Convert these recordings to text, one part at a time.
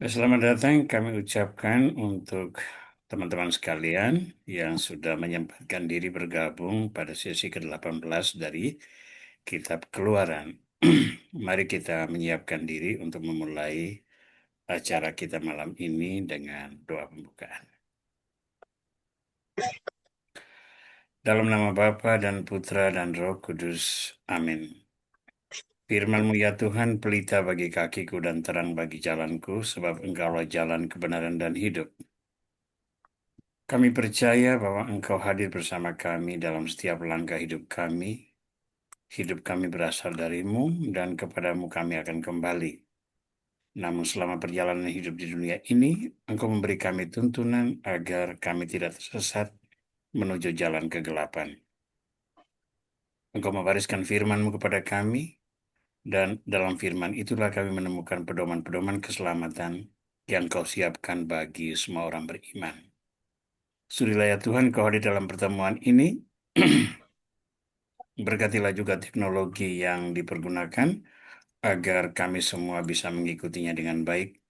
Selamat datang kami ucapkan untuk teman-teman sekalian yang sudah menyempatkan diri bergabung pada sesi ke-18 dari Kitab Keluaran. Mari kita menyiapkan diri untuk memulai acara kita malam ini dengan doa pembukaan. Dalam nama Bapa dan Putra dan Roh Kudus. Amin. Firman-Mu ya Tuhan, pelita bagi kakiku dan terang bagi jalanku, sebab Engkaulah jalan kebenaran dan hidup. Kami percaya bahwa Engkau hadir bersama kami dalam setiap langkah hidup kami. Hidup kami berasal dari-Mu dan kepadamu kami akan kembali. Namun selama perjalanan hidup di dunia ini, Engkau memberi kami tuntunan agar kami tidak tersesat menuju jalan kegelapan. Engkau mewariskan firman-Mu kepada kami, dan dalam firman itulah kami menemukan pedoman-pedoman keselamatan yang Kau siapkan bagi semua orang beriman. Surilah ya Tuhan, Kau hadir dalam pertemuan ini. Berkatilah juga teknologi yang dipergunakan agar kami semua bisa mengikutinya dengan baik.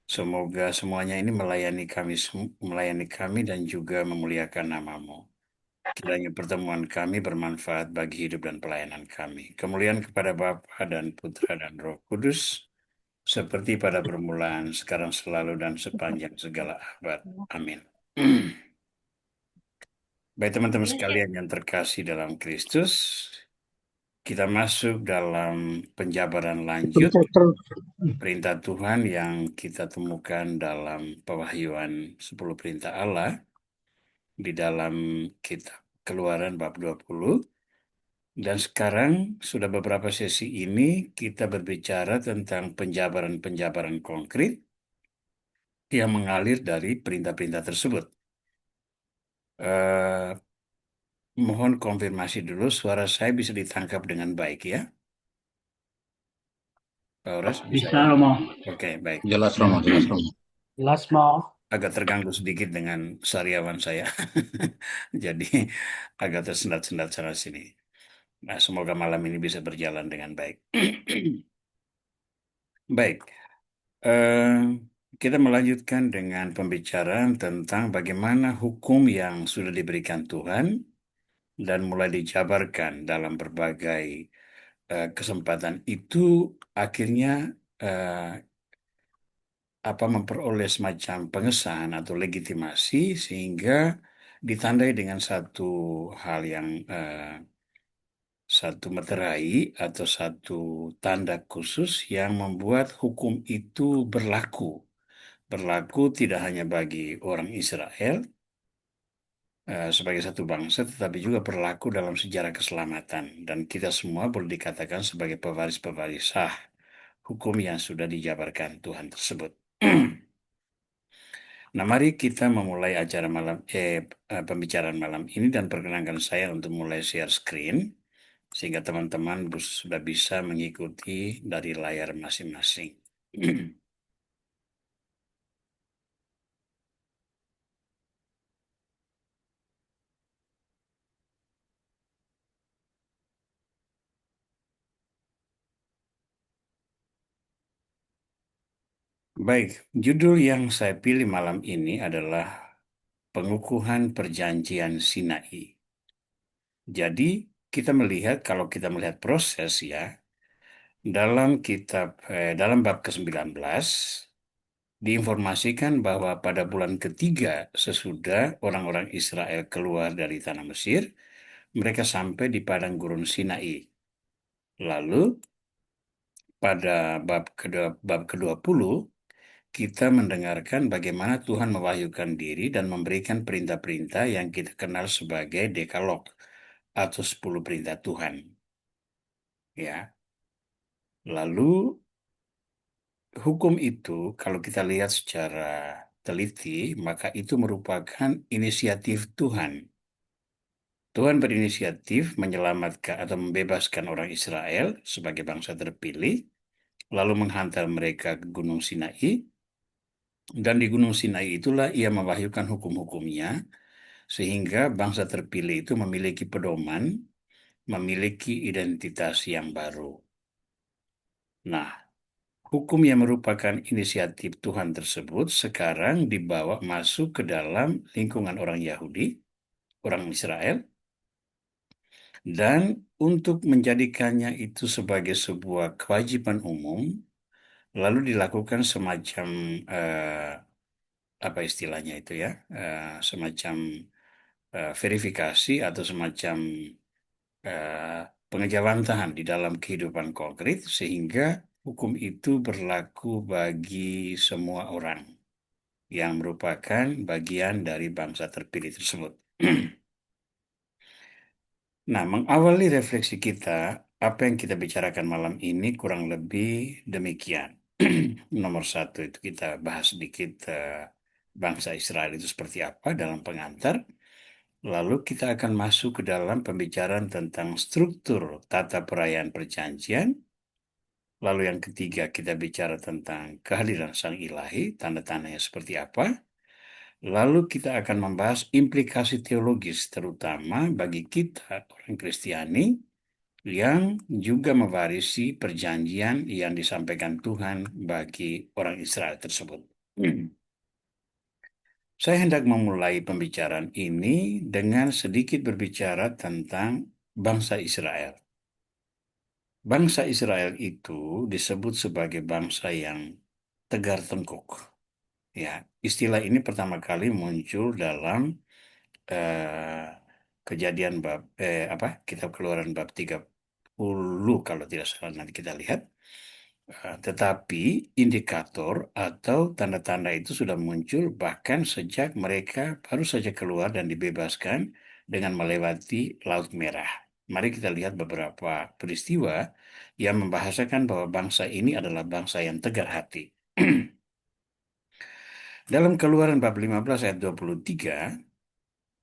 Semoga semuanya ini melayani kami dan juga memuliakan nama-Mu. Kiranya pertemuan kami bermanfaat bagi hidup dan pelayanan kami. Kemuliaan kepada Bapa dan Putra dan Roh Kudus, seperti pada permulaan, sekarang, selalu, dan sepanjang segala abad. Amin. Baik teman-teman sekalian yang terkasih dalam Kristus, kita masuk dalam penjabaran lanjut perintah Tuhan yang kita temukan dalam Pewahyuan 10 Perintah Allah di dalam kitab Keluaran bab 20. Dan sekarang sudah beberapa sesi ini kita berbicara tentang penjabaran-penjabaran konkret yang mengalir dari perintah-perintah tersebut. Eh, Mohon konfirmasi dulu, suara saya bisa ditangkap dengan baik ya? Pak Ores, bisa Bisa ya? Romo. Oke, baik. Jelas Romo, jelas Romo. Jelas mau. Agak terganggu sedikit dengan sariawan saya. Jadi agak tersendat-sendat sana sini. Nah, semoga malam ini bisa berjalan dengan baik. Baik, eh, kita melanjutkan dengan pembicaraan tentang bagaimana hukum yang sudah diberikan Tuhan dan mulai dijabarkan dalam berbagai kesempatan itu akhirnya eh, memperoleh semacam pengesahan atau legitimasi sehingga ditandai dengan satu hal yang satu meterai atau satu tanda khusus yang membuat hukum itu berlaku. Berlaku tidak hanya bagi orang Israel sebagai satu bangsa, tetapi juga berlaku dalam sejarah keselamatan. Dan kita semua boleh dikatakan sebagai pewaris-pewaris sah hukum yang sudah dijabarkan Tuhan tersebut. Nah, mari kita memulai acara pembicaraan malam ini dan perkenankan saya untuk mulai share screen sehingga teman-teman sudah bisa mengikuti dari layar masing-masing. Baik, judul yang saya pilih malam ini adalah Pengukuhan Perjanjian Sinai. Jadi, kalau kita melihat proses ya, dalam bab ke-19 diinformasikan bahwa pada bulan ketiga sesudah orang-orang Israel keluar dari tanah Mesir, mereka sampai di padang gurun Sinai. Lalu pada bab ke-20 kita mendengarkan bagaimana Tuhan mewahyukan diri dan memberikan perintah-perintah yang kita kenal sebagai Dekalog atau 10 perintah Tuhan. Ya. Lalu hukum itu kalau kita lihat secara teliti, maka itu merupakan inisiatif Tuhan. Tuhan berinisiatif menyelamatkan atau membebaskan orang Israel sebagai bangsa terpilih, lalu menghantar mereka ke Gunung Sinai, dan di Gunung Sinai itulah ia mewahyukan hukum-hukumnya, sehingga bangsa terpilih itu memiliki pedoman, memiliki identitas yang baru. Nah, hukum yang merupakan inisiatif Tuhan tersebut sekarang dibawa masuk ke dalam lingkungan orang Yahudi, orang Israel, dan untuk menjadikannya itu sebagai sebuah kewajiban umum, lalu dilakukan semacam apa istilahnya itu ya, semacam verifikasi atau semacam eh, pengejawantahan di dalam kehidupan konkret sehingga hukum itu berlaku bagi semua orang yang merupakan bagian dari bangsa terpilih tersebut. Nah, mengawali refleksi kita, apa yang kita bicarakan malam ini kurang lebih demikian. Nomor satu itu kita bahas sedikit bangsa Israel itu seperti apa dalam pengantar. Lalu kita akan masuk ke dalam pembicaraan tentang struktur tata perayaan perjanjian. Lalu yang ketiga kita bicara tentang kehadiran Sang Ilahi, tanda-tandanya seperti apa. Lalu kita akan membahas implikasi teologis terutama bagi kita orang Kristiani yang juga mewarisi perjanjian yang disampaikan Tuhan bagi orang Israel tersebut. Saya hendak memulai pembicaraan ini dengan sedikit berbicara tentang bangsa Israel. Bangsa Israel itu disebut sebagai bangsa yang tegar tengkuk. Ya, istilah ini pertama kali muncul dalam eh, kejadian bab apa? Kitab Keluaran bab 30 kalau tidak salah nanti kita lihat. Tetapi indikator atau tanda-tanda itu sudah muncul bahkan sejak mereka baru saja keluar dan dibebaskan dengan melewati Laut Merah. Mari kita lihat beberapa peristiwa yang membahasakan bahwa bangsa ini adalah bangsa yang tegar hati. Dalam Keluaran bab 15 ayat 23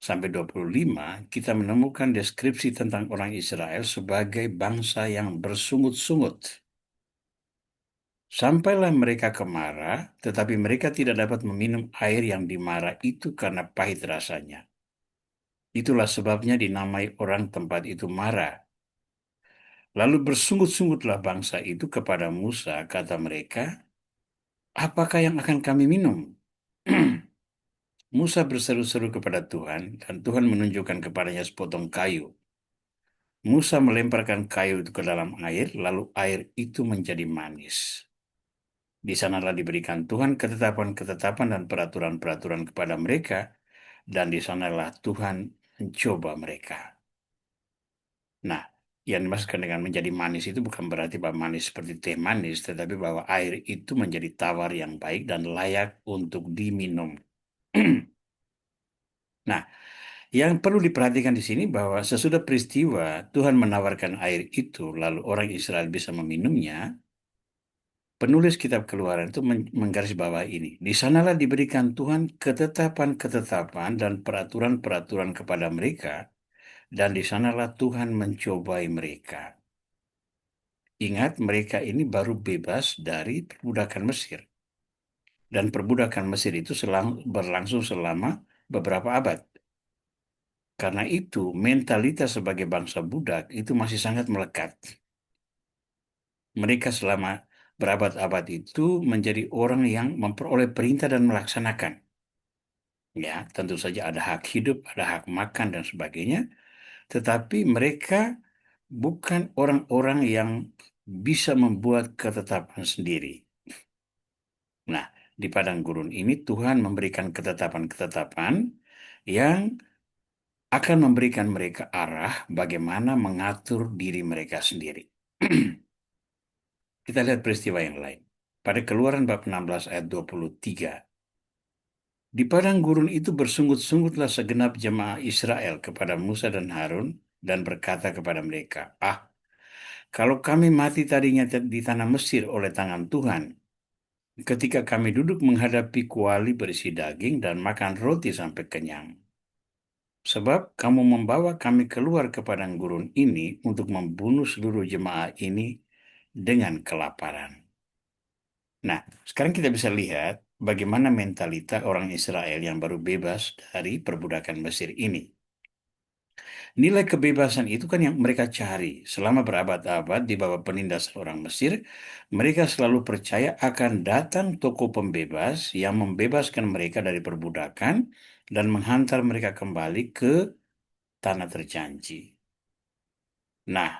sampai 25, kita menemukan deskripsi tentang orang Israel sebagai bangsa yang bersungut-sungut. Sampailah mereka ke Mara, tetapi mereka tidak dapat meminum air yang di Mara itu karena pahit rasanya. Itulah sebabnya dinamai orang tempat itu Mara. Lalu bersungut-sungutlah bangsa itu kepada Musa, kata mereka, apakah yang akan kami minum? Musa berseru-seru kepada Tuhan, dan Tuhan menunjukkan kepadanya sepotong kayu. Musa melemparkan kayu itu ke dalam air, lalu air itu menjadi manis. Di sanalah diberikan Tuhan ketetapan-ketetapan dan peraturan-peraturan kepada mereka, dan di sanalah Tuhan mencoba mereka. Nah, yang dimaksudkan dengan menjadi manis itu bukan berarti bahwa manis seperti teh manis, tetapi bahwa air itu menjadi tawar yang baik dan layak untuk diminum. Nah, yang perlu diperhatikan di sini bahwa sesudah peristiwa Tuhan menawarkan air itu, lalu orang Israel bisa meminumnya. Penulis kitab Keluaran itu menggarisbawahi ini. Di sanalah diberikan Tuhan ketetapan-ketetapan dan peraturan-peraturan kepada mereka, dan di sanalah Tuhan mencobai mereka. Ingat, mereka ini baru bebas dari perbudakan Mesir. Dan perbudakan Mesir itu berlangsung selama beberapa abad. Karena itu, mentalitas sebagai bangsa budak itu masih sangat melekat. Mereka selama berabad-abad itu menjadi orang yang memperoleh perintah dan melaksanakan. Ya, tentu saja ada hak hidup, ada hak makan dan sebagainya, tetapi mereka bukan orang-orang yang bisa membuat ketetapan sendiri. Nah, di padang gurun ini Tuhan memberikan ketetapan-ketetapan yang akan memberikan mereka arah bagaimana mengatur diri mereka sendiri. Kita lihat peristiwa yang lain. Pada Keluaran bab 16 ayat 23. Di padang gurun itu bersungut-sungutlah segenap jemaah Israel kepada Musa dan Harun dan berkata kepada mereka, ah, kalau kami mati tadinya di tanah Mesir oleh tangan Tuhan, ketika kami duduk menghadapi kuali berisi daging dan makan roti sampai kenyang. Sebab kamu membawa kami keluar ke padang gurun ini untuk membunuh seluruh jemaah ini dengan kelaparan. Nah, sekarang kita bisa lihat bagaimana mentalitas orang Israel yang baru bebas dari perbudakan Mesir ini. Nilai kebebasan itu kan yang mereka cari. Selama berabad-abad di bawah penindasan orang Mesir, mereka selalu percaya akan datang tokoh pembebas yang membebaskan mereka dari perbudakan dan menghantar mereka kembali ke tanah terjanji. Nah,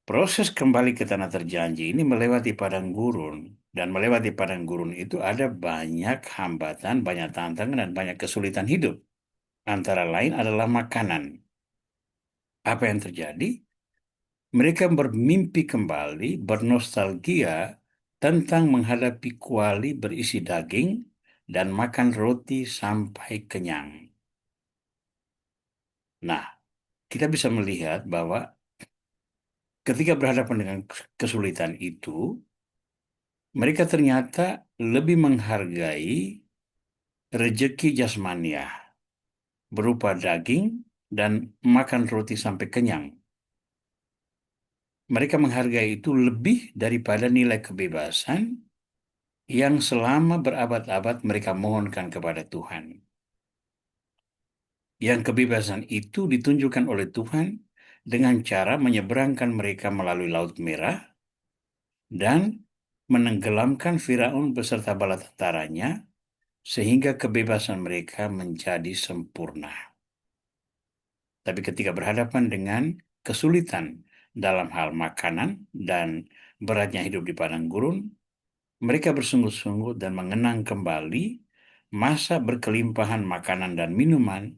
proses kembali ke tanah terjanji ini melewati padang gurun. Dan melewati padang gurun itu ada banyak hambatan, banyak tantangan, dan banyak kesulitan hidup. Antara lain adalah makanan. Apa yang terjadi? Mereka bermimpi kembali, bernostalgia tentang menghadapi kuali berisi daging dan makan roti sampai kenyang. Nah, kita bisa melihat bahwa ketika berhadapan dengan kesulitan itu, mereka ternyata lebih menghargai rejeki jasmaniah berupa daging dan makan roti sampai kenyang. Mereka menghargai itu lebih daripada nilai kebebasan yang selama berabad-abad mereka mohonkan kepada Tuhan. Yang kebebasan itu ditunjukkan oleh Tuhan dengan cara menyeberangkan mereka melalui Laut Merah dan menenggelamkan Firaun beserta bala tentaranya sehingga kebebasan mereka menjadi sempurna. Tapi ketika berhadapan dengan kesulitan dalam hal makanan dan beratnya hidup di padang gurun, mereka bersungut-sungut dan mengenang kembali masa berkelimpahan makanan dan minuman,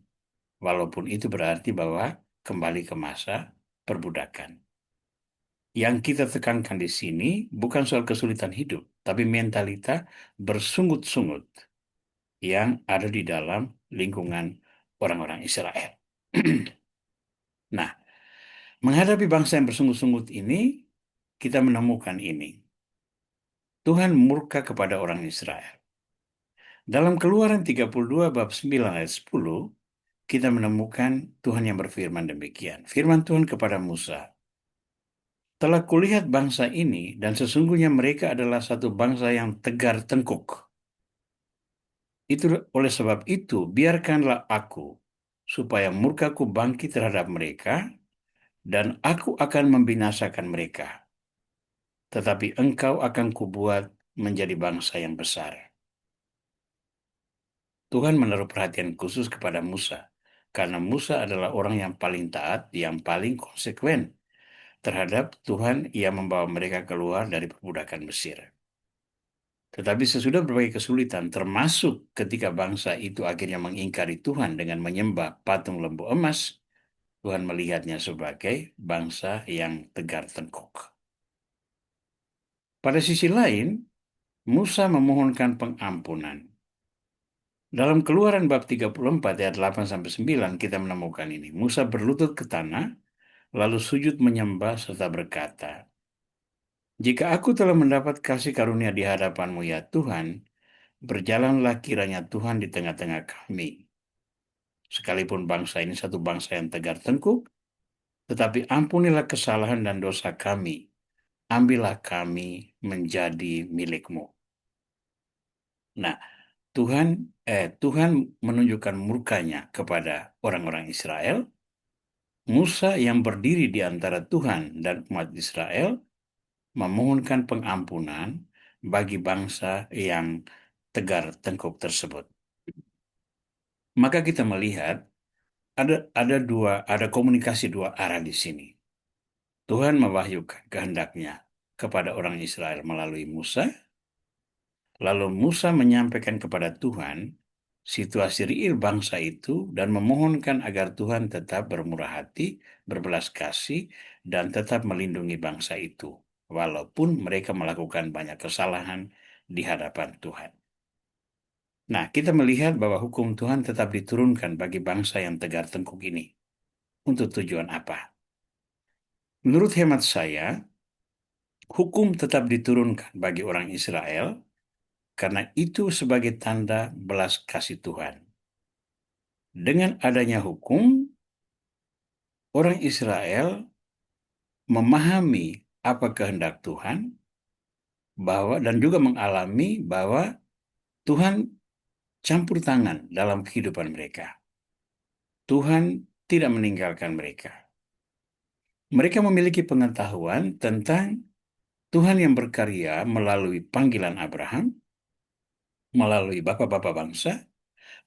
walaupun itu berarti bahwa kembali ke masa perbudakan. Yang kita tekankan di sini bukan soal kesulitan hidup, tapi mentalita bersungut-sungut yang ada di dalam lingkungan orang-orang Israel. Nah, menghadapi bangsa yang bersungut-sungut ini, kita menemukan ini. Tuhan murka kepada orang Israel. Dalam Keluaran 32 bab 9 ayat 10, kita menemukan Tuhan yang berfirman demikian. Firman Tuhan kepada Musa, telah kulihat bangsa ini dan sesungguhnya mereka adalah satu bangsa yang tegar tengkuk. Itu oleh sebab itu, biarkanlah aku supaya murkaku bangkit terhadap mereka dan aku akan membinasakan mereka. Tetapi engkau akan kubuat menjadi bangsa yang besar. Tuhan menaruh perhatian khusus kepada Musa, karena Musa adalah orang yang paling taat, yang paling konsekuen terhadap Tuhan yang membawa mereka keluar dari perbudakan Mesir. Tetapi sesudah berbagai kesulitan, termasuk ketika bangsa itu akhirnya mengingkari Tuhan dengan menyembah patung lembu emas, Tuhan melihatnya sebagai bangsa yang tegar tengkuk. Pada sisi lain, Musa memohonkan pengampunan. Dalam Keluaran bab 34 ayat 8-9 kita menemukan ini. Musa berlutut ke tanah, lalu sujud menyembah serta berkata, jika aku telah mendapat kasih karunia di hadapanmu ya Tuhan, berjalanlah kiranya Tuhan di tengah-tengah kami. Sekalipun bangsa ini satu bangsa yang tegar tengkuk, tetapi ampunilah kesalahan dan dosa kami. Ambillah kami menjadi milikmu. Nah, Tuhan menunjukkan murkanya kepada orang-orang Israel. Musa yang berdiri di antara Tuhan dan umat Israel memohonkan pengampunan bagi bangsa yang tegar tengkuk tersebut. Maka kita melihat ada komunikasi dua arah di sini. Tuhan mewahyukan kehendaknya kepada orang Israel melalui Musa, lalu Musa menyampaikan kepada Tuhan situasi real bangsa itu dan memohonkan agar Tuhan tetap bermurah hati, berbelas kasih, dan tetap melindungi bangsa itu, walaupun mereka melakukan banyak kesalahan di hadapan Tuhan. Nah, kita melihat bahwa hukum Tuhan tetap diturunkan bagi bangsa yang tegar tengkuk ini. Untuk tujuan apa? Menurut hemat saya, hukum tetap diturunkan bagi orang Israel karena itu sebagai tanda belas kasih Tuhan. Dengan adanya hukum, orang Israel memahami apa kehendak Tuhan dan juga mengalami bahwa Tuhan campur tangan dalam kehidupan mereka. Tuhan tidak meninggalkan mereka. Mereka memiliki pengetahuan tentang Tuhan yang berkarya melalui panggilan Abraham, melalui bapak-bapak bangsa,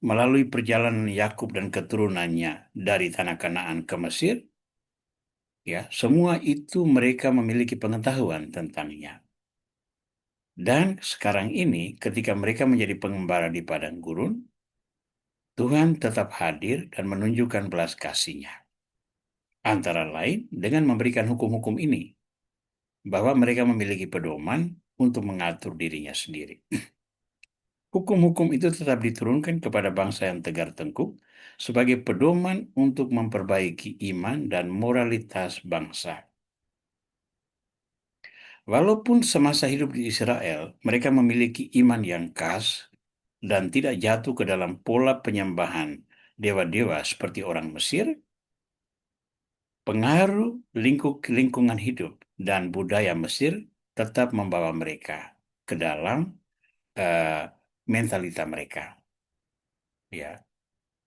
melalui perjalanan Yakub dan keturunannya dari tanah Kanaan ke Mesir, ya, semua itu mereka memiliki pengetahuan tentangnya. Dan sekarang ini, ketika mereka menjadi pengembara di padang gurun, Tuhan tetap hadir dan menunjukkan belas kasih-Nya. Antara lain dengan memberikan hukum-hukum ini, bahwa mereka memiliki pedoman untuk mengatur dirinya sendiri. Hukum-hukum itu tetap diturunkan kepada bangsa yang tegar tengkuk sebagai pedoman untuk memperbaiki iman dan moralitas bangsa. Walaupun semasa hidup di Israel, mereka memiliki iman yang khas dan tidak jatuh ke dalam pola penyembahan dewa-dewa seperti orang Mesir, pengaruh lingkungan hidup dan budaya Mesir tetap membawa mereka ke dalam uh, mentalita mereka. Ya,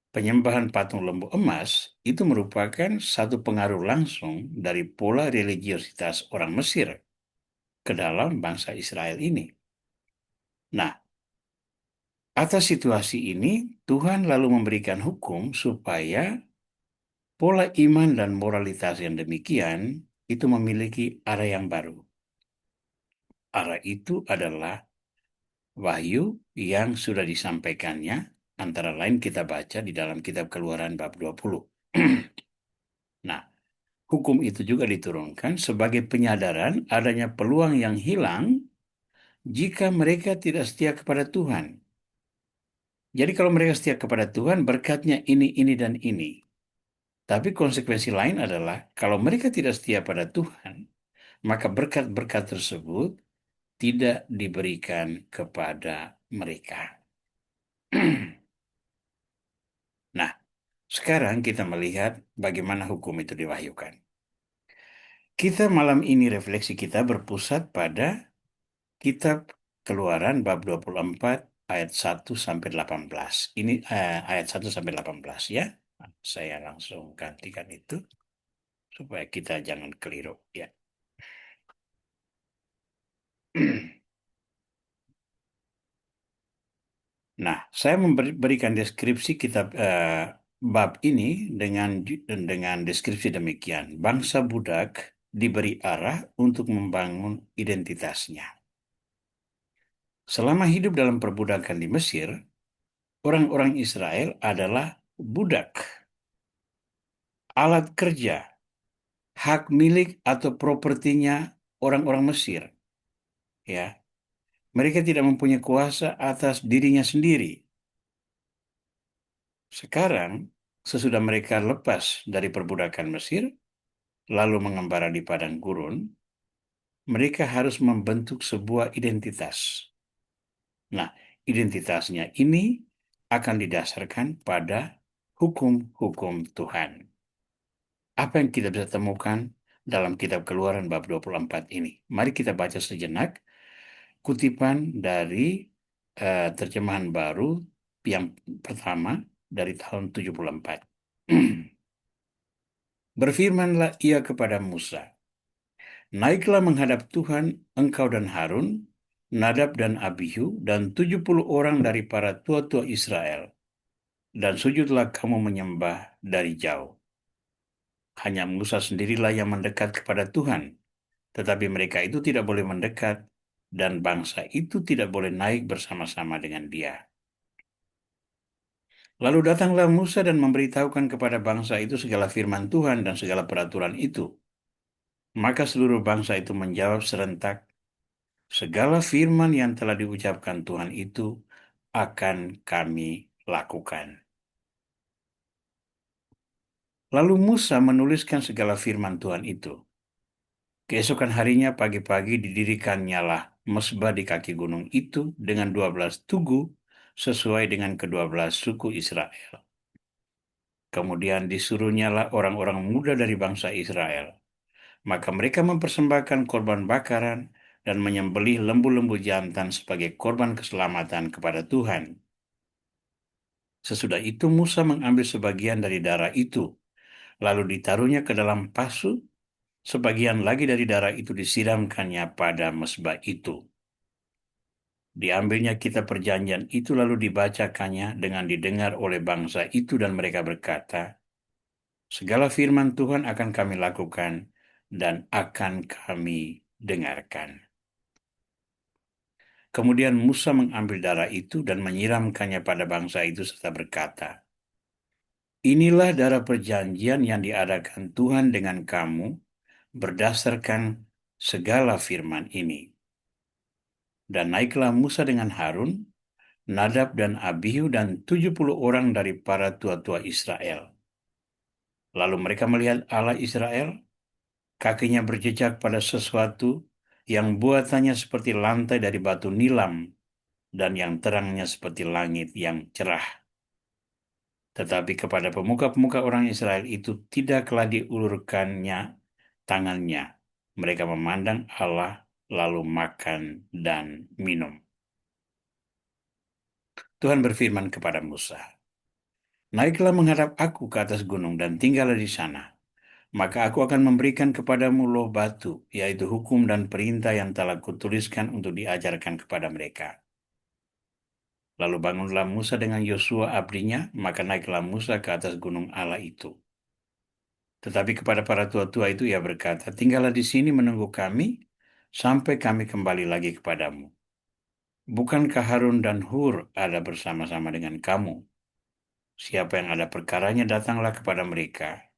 penyembahan patung lembu emas itu merupakan satu pengaruh langsung dari pola religiositas orang Mesir ke dalam bangsa Israel ini. Nah, atas situasi ini, Tuhan lalu memberikan hukum supaya pola iman dan moralitas yang demikian itu memiliki arah yang baru. Arah itu adalah wahyu yang sudah disampaikannya, antara lain kita baca di dalam kitab Keluaran bab 20. Nah, hukum itu juga diturunkan sebagai penyadaran adanya peluang yang hilang jika mereka tidak setia kepada Tuhan. Jadi kalau mereka setia kepada Tuhan, berkatnya ini, dan ini. Tapi konsekuensi lain adalah kalau mereka tidak setia pada Tuhan, maka berkat-berkat tersebut tidak diberikan kepada mereka. Nah, sekarang kita melihat bagaimana hukum itu diwahyukan. Kita malam ini refleksi kita berpusat pada kitab Keluaran bab 24 ayat 1 sampai 18. Ini ayat 1 sampai 18 ya. Saya langsung gantikan itu supaya kita jangan keliru ya. Nah, saya memberikan deskripsi kitab bab ini dengan deskripsi demikian. Bangsa budak diberi arah untuk membangun identitasnya. Selama hidup dalam perbudakan di Mesir, orang-orang Israel adalah budak, alat kerja, hak milik atau propertinya orang-orang Mesir. Ya, mereka tidak mempunyai kuasa atas dirinya sendiri. Sekarang, sesudah mereka lepas dari perbudakan Mesir, lalu mengembara di padang gurun, mereka harus membentuk sebuah identitas. Nah, identitasnya ini akan didasarkan pada hukum-hukum Tuhan. Apa yang kita bisa temukan dalam kitab Keluaran bab 24 ini? Mari kita baca sejenak kutipan dari terjemahan baru yang pertama dari tahun 74. Berfirmanlah ia kepada Musa, naiklah menghadap Tuhan engkau dan Harun, Nadab dan Abihu, dan 70 orang dari para tua-tua Israel, dan sujudlah kamu menyembah dari jauh. Hanya Musa sendirilah yang mendekat kepada Tuhan, tetapi mereka itu tidak boleh mendekat, dan bangsa itu tidak boleh naik bersama-sama dengan dia. Lalu datanglah Musa dan memberitahukan kepada bangsa itu segala firman Tuhan dan segala peraturan itu. Maka seluruh bangsa itu menjawab serentak, segala firman yang telah diucapkan Tuhan itu akan kami lakukan. Lalu Musa menuliskan segala firman Tuhan itu. Keesokan harinya pagi-pagi didirikannyalah mesbah di kaki gunung itu dengan 12 tugu sesuai dengan ke-12 suku Israel. Kemudian disuruhnyalah orang-orang muda dari bangsa Israel. Maka mereka mempersembahkan korban bakaran dan menyembelih lembu-lembu jantan sebagai korban keselamatan kepada Tuhan. Sesudah itu Musa mengambil sebagian dari darah itu lalu ditaruhnya ke dalam pasu, sebagian lagi dari darah itu disiramkannya pada mezbah itu. Diambilnya kitab perjanjian itu lalu dibacakannya dengan didengar oleh bangsa itu dan mereka berkata, segala firman Tuhan akan kami lakukan dan akan kami dengarkan. Kemudian Musa mengambil darah itu dan menyiramkannya pada bangsa itu serta berkata, inilah darah perjanjian yang diadakan Tuhan dengan kamu berdasarkan segala firman ini. Dan naiklah Musa dengan Harun, Nadab dan Abihu dan 70 orang dari para tua-tua Israel. Lalu mereka melihat Allah Israel, kakinya berjejak pada sesuatu yang buatannya seperti lantai dari batu nilam dan yang terangnya seperti langit yang cerah. Tetapi kepada pemuka-pemuka orang Israel itu tidaklah diulurkannya tangannya. Mereka memandang Allah lalu makan dan minum. Tuhan berfirman kepada Musa, naiklah menghadap aku ke atas gunung dan tinggallah di sana. Maka aku akan memberikan kepadamu loh batu, yaitu hukum dan perintah yang telah kutuliskan untuk diajarkan kepada mereka. Lalu bangunlah Musa dengan Yosua abdinya, maka naiklah Musa ke atas gunung Allah itu. Tetapi kepada para tua-tua itu ia berkata, tinggallah di sini menunggu kami, sampai kami kembali lagi kepadamu. Bukankah Harun dan Hur ada bersama-sama dengan kamu? Siapa yang ada perkaranya datanglah kepada mereka.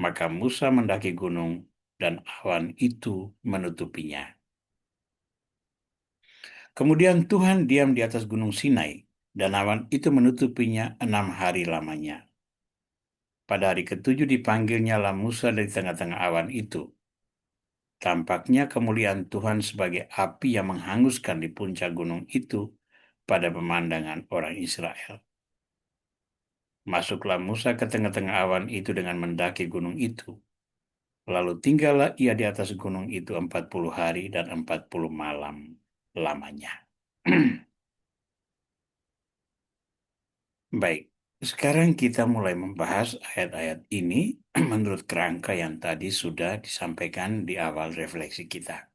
Maka Musa mendaki gunung dan awan itu menutupinya. Kemudian Tuhan diam di atas gunung Sinai dan awan itu menutupinya 6 hari lamanya. Pada hari ketujuh dipanggilnya Musa dari tengah-tengah awan itu. Tampaknya kemuliaan Tuhan sebagai api yang menghanguskan di puncak gunung itu pada pemandangan orang Israel. Masuklah Musa ke tengah-tengah awan itu dengan mendaki gunung itu. Lalu tinggallah ia di atas gunung itu 40 hari dan 40 malam lamanya. Baik, sekarang kita mulai membahas ayat-ayat ini menurut kerangka yang tadi sudah disampaikan di awal refleksi kita.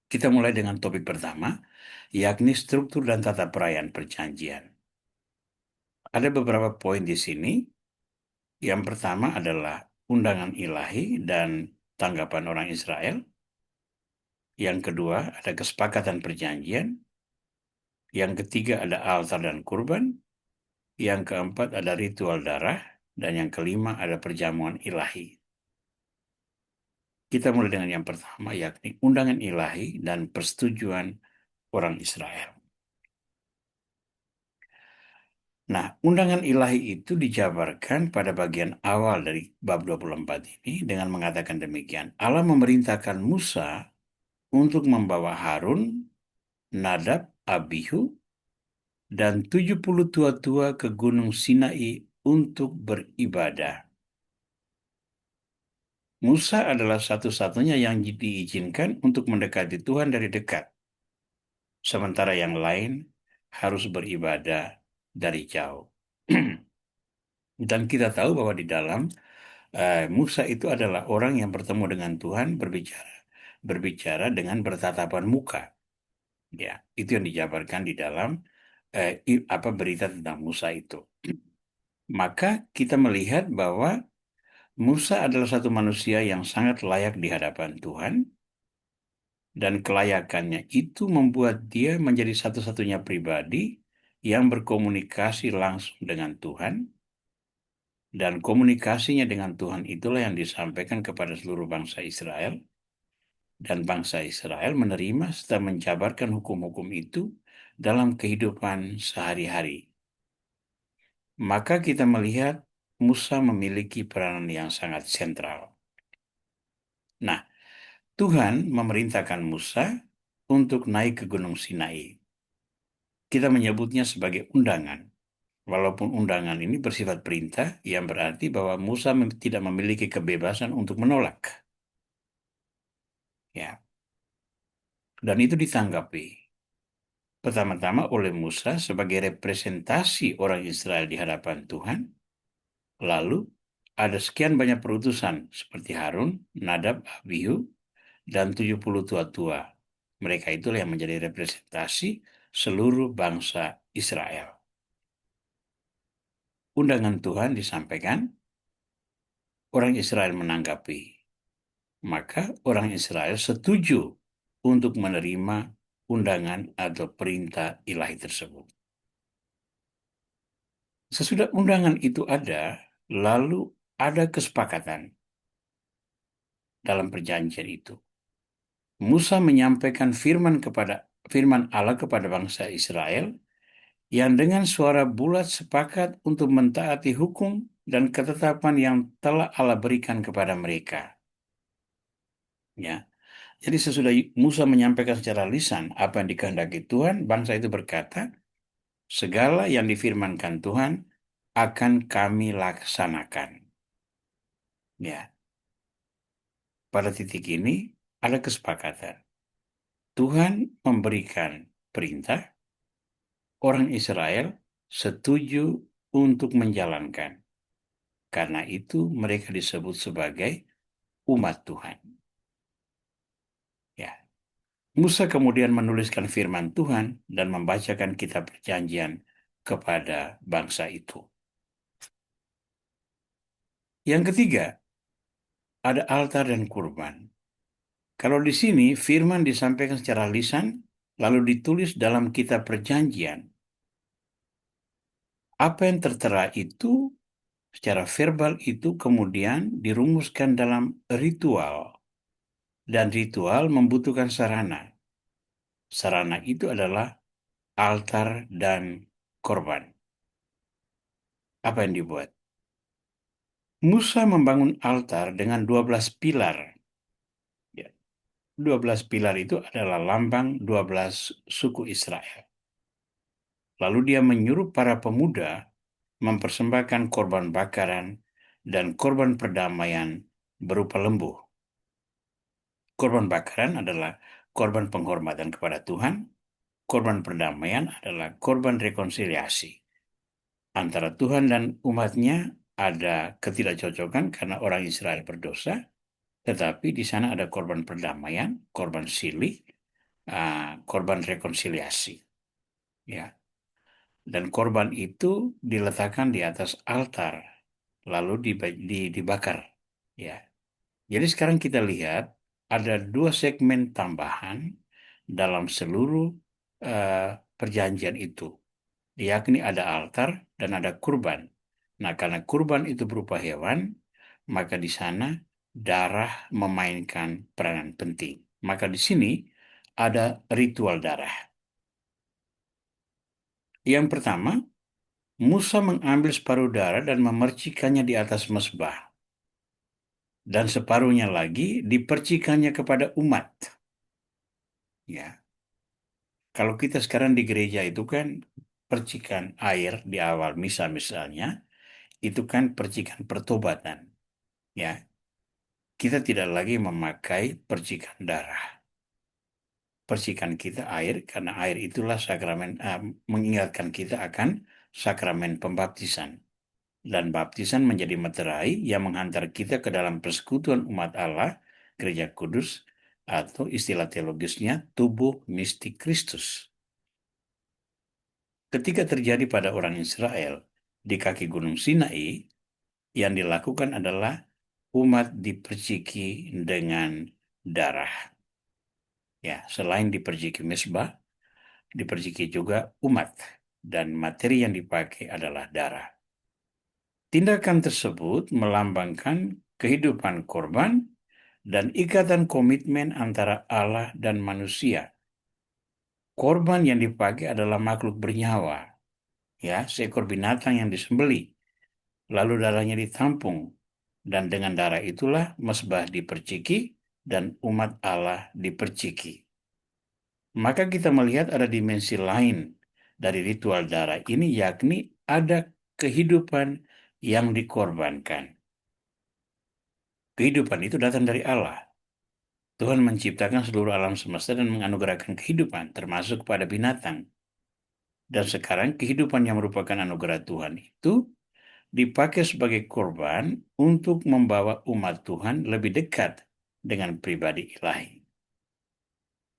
Kita mulai dengan topik pertama, yakni struktur dan tata perayaan perjanjian. Ada beberapa poin di sini. Yang pertama adalah undangan ilahi dan tanggapan orang Israel. Yang kedua ada kesepakatan perjanjian. Yang ketiga ada altar dan kurban. Yang keempat ada ritual darah. Dan yang kelima ada perjamuan ilahi. Kita mulai dengan yang pertama, yakni undangan ilahi dan persetujuan orang Israel. Nah, undangan ilahi itu dijabarkan pada bagian awal dari bab 24 ini dengan mengatakan demikian. Allah memerintahkan Musa untuk membawa Harun, Nadab, Abihu, dan 70 tua-tua ke Gunung Sinai untuk beribadah. Musa adalah satu-satunya yang diizinkan untuk mendekati Tuhan dari dekat. Sementara yang lain harus beribadah dari jauh. Dan kita tahu bahwa di dalam Musa itu adalah orang yang bertemu dengan Tuhan berbicara dengan bertatapan muka. Ya, itu yang dijabarkan di dalam berita tentang Musa itu. Maka kita melihat bahwa Musa adalah satu manusia yang sangat layak di hadapan Tuhan, dan kelayakannya itu membuat dia menjadi satu-satunya pribadi yang berkomunikasi langsung dengan Tuhan, dan komunikasinya dengan Tuhan itulah yang disampaikan kepada seluruh bangsa Israel, dan bangsa Israel menerima serta menjabarkan hukum-hukum itu dalam kehidupan sehari-hari. Maka kita melihat Musa memiliki peranan yang sangat sentral. Nah, Tuhan memerintahkan Musa untuk naik ke Gunung Sinai. Kita menyebutnya sebagai undangan. Walaupun undangan ini bersifat perintah, yang berarti bahwa Musa tidak memiliki kebebasan untuk menolak. Ya, dan itu ditanggapi pertama-tama oleh Musa sebagai representasi orang Israel di hadapan Tuhan, Lalu ada sekian banyak perutusan seperti Harun, Nadab, Abihu, dan 70 tua-tua. Mereka itulah yang menjadi representasi seluruh bangsa Israel. Undangan Tuhan disampaikan, orang Israel menanggapi. Maka orang Israel setuju untuk menerima undangan atau perintah ilahi tersebut. Sesudah undangan itu ada, lalu ada kesepakatan dalam perjanjian itu. Musa menyampaikan firman Allah kepada bangsa Israel yang dengan suara bulat sepakat untuk mentaati hukum dan ketetapan yang telah Allah berikan kepada mereka. Ya. Jadi sesudah Musa menyampaikan secara lisan apa yang dikehendaki Tuhan, bangsa itu berkata, segala yang difirmankan Tuhan akan kami laksanakan. Ya, pada titik ini ada kesepakatan. Tuhan memberikan perintah, orang Israel setuju untuk menjalankan. Karena itu mereka disebut sebagai umat Tuhan. Ya. Musa kemudian menuliskan firman Tuhan dan membacakan kitab perjanjian kepada bangsa itu. Yang ketiga, ada altar dan kurban. Kalau di sini firman disampaikan secara lisan, lalu ditulis dalam kitab perjanjian. Apa yang tertera itu secara verbal itu kemudian dirumuskan dalam ritual. Dan ritual membutuhkan sarana. Sarana itu adalah altar dan korban. Apa yang dibuat? Musa membangun altar dengan 12 pilar. Ya, 12 pilar itu adalah lambang 12 suku Israel. Lalu dia menyuruh para pemuda mempersembahkan korban bakaran dan korban perdamaian berupa lembu. Korban bakaran adalah korban penghormatan kepada Tuhan, korban perdamaian adalah korban rekonsiliasi. Antara Tuhan dan umatnya ada ketidakcocokan karena orang Israel berdosa, tetapi di sana ada korban perdamaian, korban silih, korban rekonsiliasi. Ya. Dan korban itu diletakkan di atas altar, lalu dibakar. Ya. Jadi sekarang kita lihat ada dua segmen tambahan dalam seluruh uh, perjanjian itu, yakni ada altar dan ada kurban. Nah, karena kurban itu berupa hewan, maka di sana darah memainkan peranan penting. Maka di sini ada ritual darah. Yang pertama, Musa mengambil separuh darah dan memercikannya di atas mezbah. Dan separuhnya lagi dipercikannya kepada umat. Ya, kalau kita sekarang di gereja itu kan percikan air di awal misa misalnya, itu kan percikan pertobatan. Ya, kita tidak lagi memakai percikan darah. Percikan kita air, karena air itulah sakramen, mengingatkan kita akan sakramen pembaptisan. Dan baptisan menjadi meterai yang menghantar kita ke dalam persekutuan umat Allah, gereja kudus, atau istilah teologisnya tubuh mistik Kristus. Ketika terjadi pada orang Israel di kaki Gunung Sinai, yang dilakukan adalah umat diperciki dengan darah. Ya, selain diperciki mezbah, diperciki juga umat, dan materi yang dipakai adalah darah. Tindakan tersebut melambangkan kehidupan korban dan ikatan komitmen antara Allah dan manusia. Korban yang dipakai adalah makhluk bernyawa, ya, seekor binatang yang disembelih, lalu darahnya ditampung, dan dengan darah itulah mezbah diperciki dan umat Allah diperciki. Maka kita melihat ada dimensi lain dari ritual darah ini, yakni ada kehidupan yang dikorbankan. Kehidupan itu datang dari Allah. Tuhan menciptakan seluruh alam semesta dan menganugerahkan kehidupan, termasuk kepada binatang. Dan sekarang kehidupan yang merupakan anugerah Tuhan itu dipakai sebagai korban untuk membawa umat Tuhan lebih dekat dengan pribadi ilahi.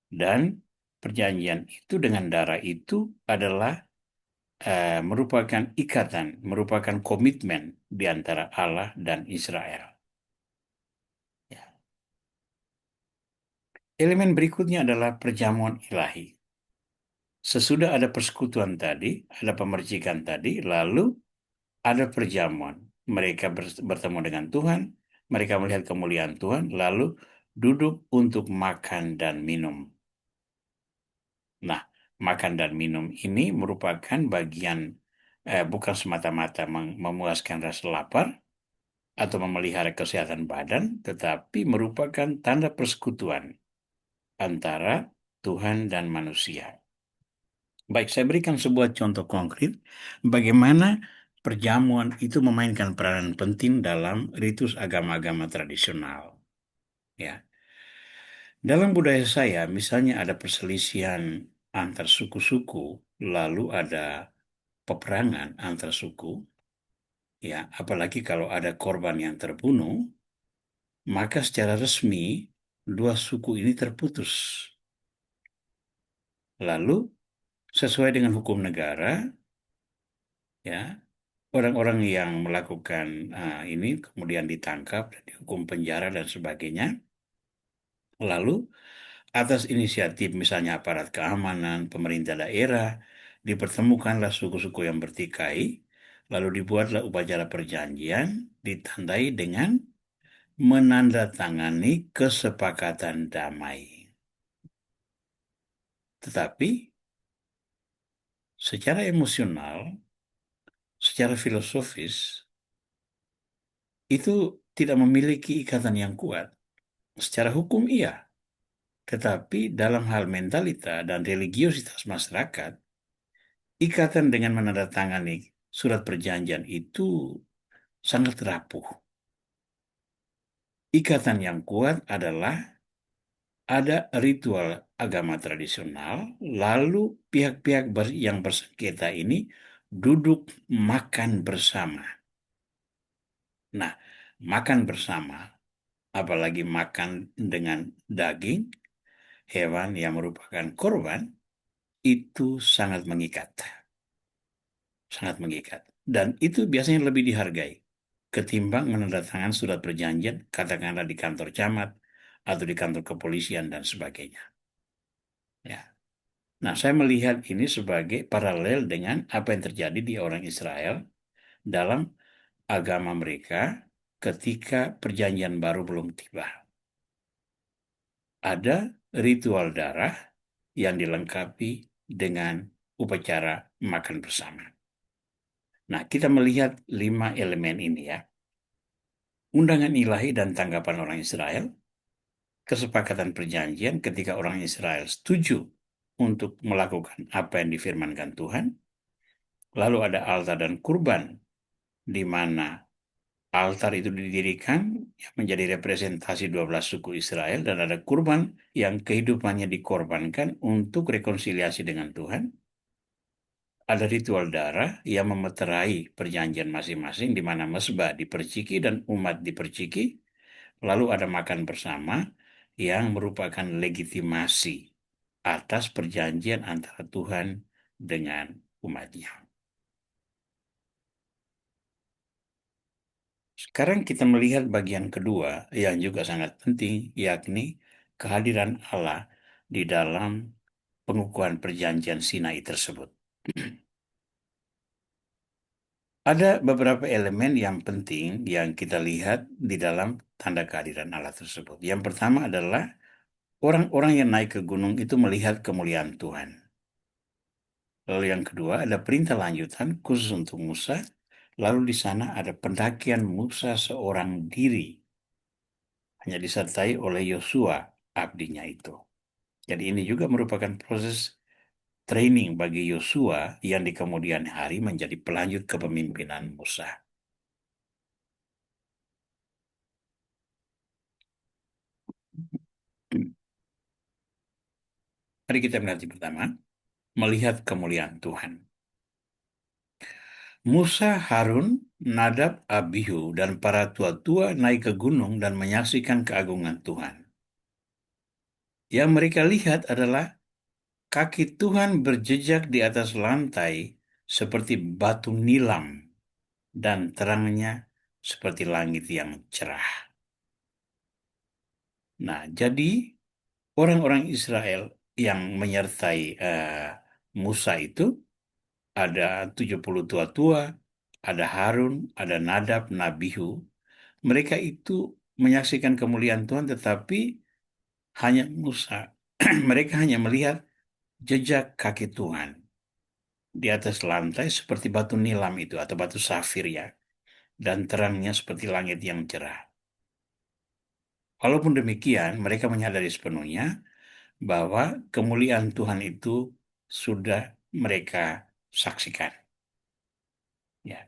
Dan perjanjian itu dengan darah itu adalah merupakan ikatan, merupakan komitmen di antara Allah dan Israel. Ya. Elemen berikutnya adalah perjamuan ilahi. Sesudah ada persekutuan tadi, ada pemercikan tadi, lalu ada perjamuan. Mereka bertemu dengan Tuhan, mereka melihat kemuliaan Tuhan, lalu duduk untuk makan dan minum. Nah, makan dan minum ini merupakan bagian bukan semata-mata memuaskan rasa lapar atau memelihara kesehatan badan, tetapi merupakan tanda persekutuan antara Tuhan dan manusia. Baik, saya berikan sebuah contoh konkret bagaimana perjamuan itu memainkan peranan penting dalam ritus agama-agama tradisional. Ya, dalam budaya saya, misalnya ada perselisihan antar suku-suku, lalu ada peperangan antar suku, ya, apalagi kalau ada korban yang terbunuh, maka secara resmi dua suku ini terputus. Lalu, sesuai dengan hukum negara, ya, orang-orang yang melakukan ini kemudian ditangkap, dihukum penjara dan sebagainya. Lalu atas inisiatif misalnya aparat keamanan, pemerintah daerah, dipertemukanlah suku-suku yang bertikai, lalu dibuatlah upacara perjanjian, ditandai dengan menandatangani kesepakatan damai. Tetapi secara emosional, secara filosofis, itu tidak memiliki ikatan yang kuat. Secara hukum iya, tetapi dalam hal mentalita dan religiositas masyarakat, ikatan dengan menandatangani surat perjanjian itu sangat rapuh. Ikatan yang kuat adalah ada ritual agama tradisional, lalu pihak-pihak yang bersengketa ini duduk makan bersama. Nah, makan bersama, apalagi makan dengan daging hewan yang merupakan korban, itu sangat mengikat. Sangat mengikat. Dan itu biasanya lebih dihargai ketimbang menandatangani surat perjanjian, katakanlah di kantor camat atau di kantor kepolisian dan sebagainya. Ya. Nah, saya melihat ini sebagai paralel dengan apa yang terjadi di orang Israel dalam agama mereka ketika perjanjian baru belum tiba. Ada ritual darah yang dilengkapi dengan upacara makan bersama. Nah, kita melihat 5 elemen ini ya. Undangan ilahi dan tanggapan orang Israel, kesepakatan perjanjian ketika orang Israel setuju untuk melakukan apa yang difirmankan Tuhan, lalu ada altar dan kurban, di mana altar itu didirikan yang menjadi representasi 12 suku Israel, dan ada kurban yang kehidupannya dikorbankan untuk rekonsiliasi dengan Tuhan. Ada ritual darah yang memeterai perjanjian masing-masing di mana mesbah diperciki dan umat diperciki. Lalu ada makan bersama yang merupakan legitimasi atas perjanjian antara Tuhan dengan umatnya. Sekarang kita melihat bagian kedua yang juga sangat penting, yakni kehadiran Allah di dalam pengukuhan perjanjian Sinai tersebut. Ada beberapa elemen yang penting yang kita lihat di dalam tanda kehadiran Allah tersebut. Yang pertama adalah orang-orang yang naik ke gunung itu melihat kemuliaan Tuhan. Lalu yang kedua ada perintah lanjutan khusus untuk Musa. Lalu di sana ada pendakian Musa seorang diri. Hanya disertai oleh Yosua, abdinya itu. Jadi ini juga merupakan proses training bagi Yosua yang di kemudian hari menjadi pelanjut kepemimpinan Musa. Mari kita melihat yang pertama, melihat kemuliaan Tuhan. Musa, Harun, Nadab, Abihu, dan para tua-tua naik ke gunung dan menyaksikan keagungan Tuhan. Yang mereka lihat adalah kaki Tuhan berjejak di atas lantai seperti batu nilam dan terangnya seperti langit yang cerah. Nah, jadi orang-orang Israel yang menyertai Musa itu ada 70 tua-tua, ada Harun, ada Nadab, Nabihu. Mereka itu menyaksikan kemuliaan Tuhan, tetapi hanya Musa. Mereka hanya melihat jejak kaki Tuhan di atas lantai seperti batu nilam itu atau batu safir ya, dan terangnya seperti langit yang cerah. Walaupun demikian, mereka menyadari sepenuhnya bahwa kemuliaan Tuhan itu sudah mereka saksikan. Ya.